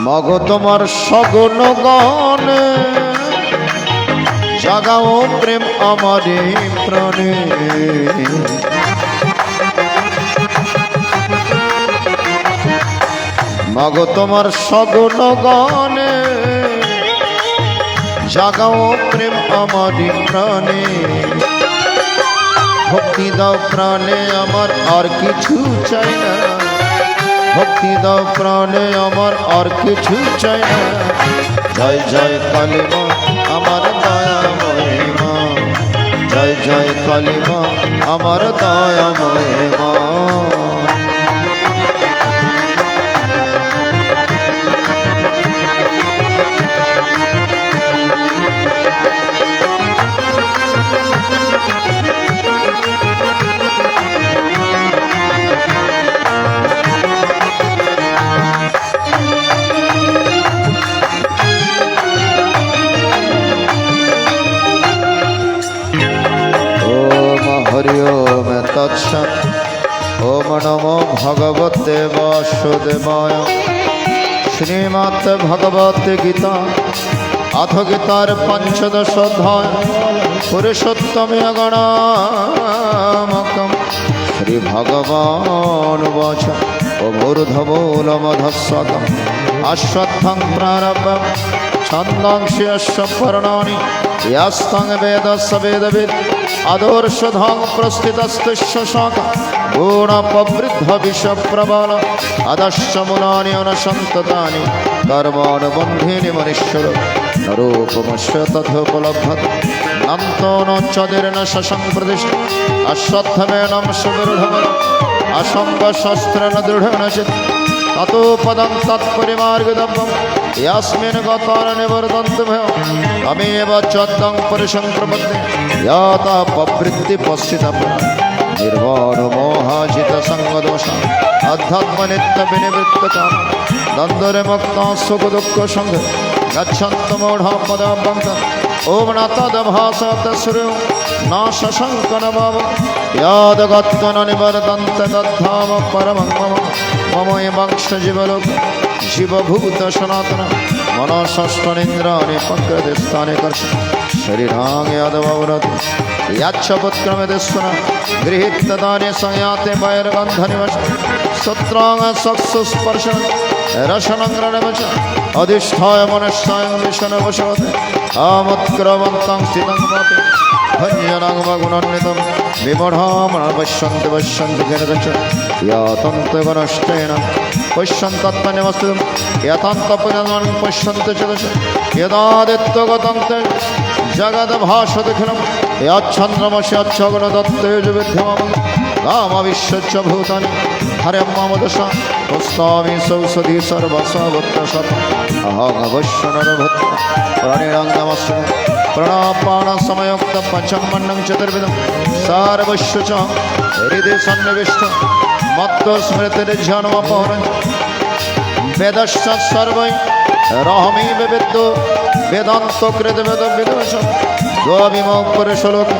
মাগো তোমার সগুণ গানে জাগাও প্রেম আমারে প্রাণে। মাগো তোমার সগুণ গানে জাগাও প্রেম আমারে প্রাণে। ভক্তি দাও প্রাণে আমার আর কিছু চাই না, ভক্তি দাও প্রাণে আমার আর কিছু চাই না। জয় জয় কালী মা আমার দয়াময়ী মা, জয় জয় কালী মা আমার দয়াময়ী মা। হরি ওম তৎসৎ। ওম নমো ভগবতে বাসুদেবায়। শ্রীমদ্ ভগবত গীতা अथ गीतार पंचदश अध्याय पुरुषोत्तम गणामकम् श्री भगवान वाच मूर्धमूलमधस्सतम् अश्वत्थं प्रारब्धं छन्दांसि अस्य पर्णानि यस्तं वेद स वेदविद् अदोर्षधं प्रस्थितस्तस्य शाखा गुणपवृद्धविषप्रबल अदश्च मूलानि अनसन्ततानि कर्मानुबन्धीनि मनुष्यर नरूपमस्य तथोपलभ्यते नन्तो न चदिर्न शशंप्रतिष्ठ अश्वत्थमेनं सुविरुढबलं असंगशस्त्रेण दृढेन चित् ततो पदं तत्परिमार्गदब्बं यस्मिन् गतान् निवर्तन्ते भयं तमेव चोत्तं पुरुषं प्रपद्ये याता पवृत्ति पश्चिता निर्वाणमोहाजित संगदोष अध्यात्मनित्य विनिवृत्तकाम द्वन्द्वरे मुक्ता सुख दुःख संग गच्छन्त मूढा पदाबन्ध ओम न तद्भासत श्रेयो न शशंक न भाव यादगत्व न निवर्तन्ते तद्धाम परमं मम मम वंश जीवलोक जीवभूत सनातन मनसष्टनिन्द्राणि पङ्कजस्थाने कर्ष शरीरांग यादवव्रत याच्छपुत्रमेदेश्वर गृहीतदाने संयाते वैरगन्धनिवश सत्रांग चक्षुस्पर्शन रसनङ्ग्रणवच अधिष्ठाय मनस्साय विषणवशवते आमुत्क्रमन्तं स्थितं वापि भञ्जनं गुणान्वितं विमढामण पश्यन्ति पश्यन्ति जगदच यातन्तगणष्टेन पश्यन्तत्तनिवस्थितं यतन्तपुनर्मन् पश्यन्ति च दश यदादित्यगतं ते जगद्भासदखिलं यच्छन्द्रमसि यच्छगुणदत्तेजविद्यमं रामविश्वच्च भूतानि हरिं मम दश पुस्तामि सौषधि सर्वसवत्तशत अहं अवश्य नरभद्र प्राणिनां नमस्ते प्रणापाणसमयुक्त पञ्चमन्नं चतुर्विधं सर्वस्य च हृदि सन्निविष्ट मत्तस्मृतिर्जन्मपहरं वेदश्च सर्वै रहमेव विद्यो वेदान्तकृतवेदविदुष द्वाविमौ पुरुषलोक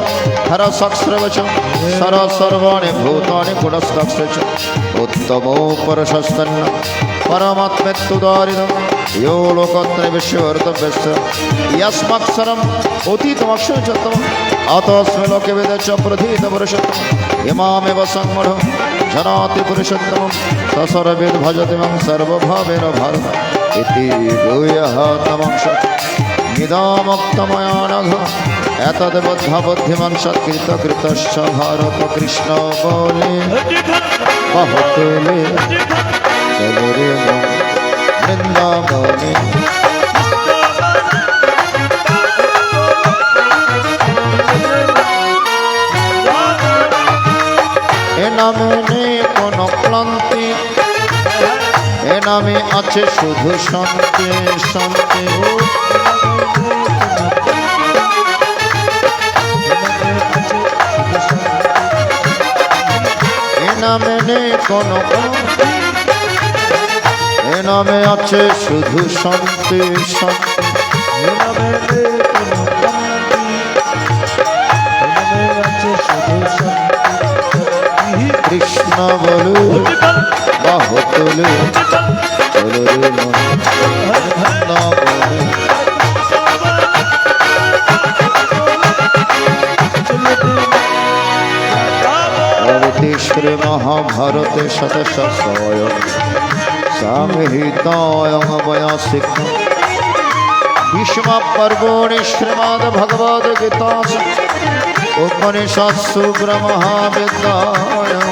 हरसक्स्रवचं सरसर्वाणि भूतानि पुरस्तक्ष उत्तमो पुरुषस्तन्न परमात्मेत्युदारितं यो लोकत्रय विश्ववर्तव्यस्य यस्मत्सरम् अतीतमक्षरचत्वम् अतोऽस्मिन् लोके वेदे च प्रथितपुरुषोत्तमम् इमामेव संमूढं जनाति पुरुषोत्तमं ससर्वेद भजति मां सर्वभावेन भारत इति भूयः तमंश निदामुक्तमया नघ एतद्बुद्धिमान् सत्कृतकृतश्च भारत कृष्ण बोले बहुतले चलोरे वृंदावने নামে আছে শুধু শান্তি শান্তি। এ নামে নেই কোনো ক্লান্তি, এ নামে আছে শুধু শান্তি শান্তি। এ নামে নেই কোনো ক্লান্তি, এ নামে আছে শুধু শান্তি। কৃষ্ণ বলু বাহু তুলু চলো রে মন, কৃষ্ণ বলু। প্রভৃতি শ্রী মহাভারতে শতশ স্বয়ং সংহিতায়ং বয়াসিক ভীষ্ম পর্বণি শ্রীমদ্ ভগবদ গীতাসু উপনিষৎসু ব্রহ্মবিদ্যায়াং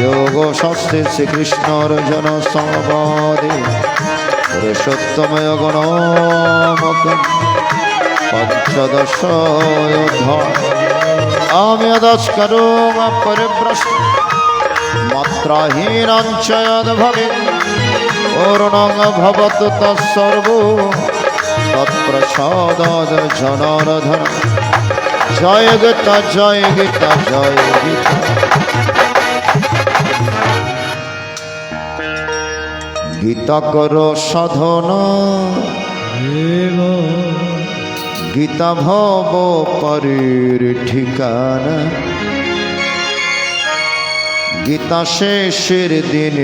योगशास्त्रे श्रीकृष्णार्जुन संवादे पुरुषोत्तमय गणमुखं पञ्चदशोऽध्याय। आम्यदस्करो परिभ्रष्ट मात्राहीनं च यद्भवेत् पूर्णं भवतु तत्सर्वो तत्प्रसादात् जनार्दन। जय गीता जय गीता जय गीता। गीता करो साधना गीता भव परेर ठिकाना। गीता शेषेर दिने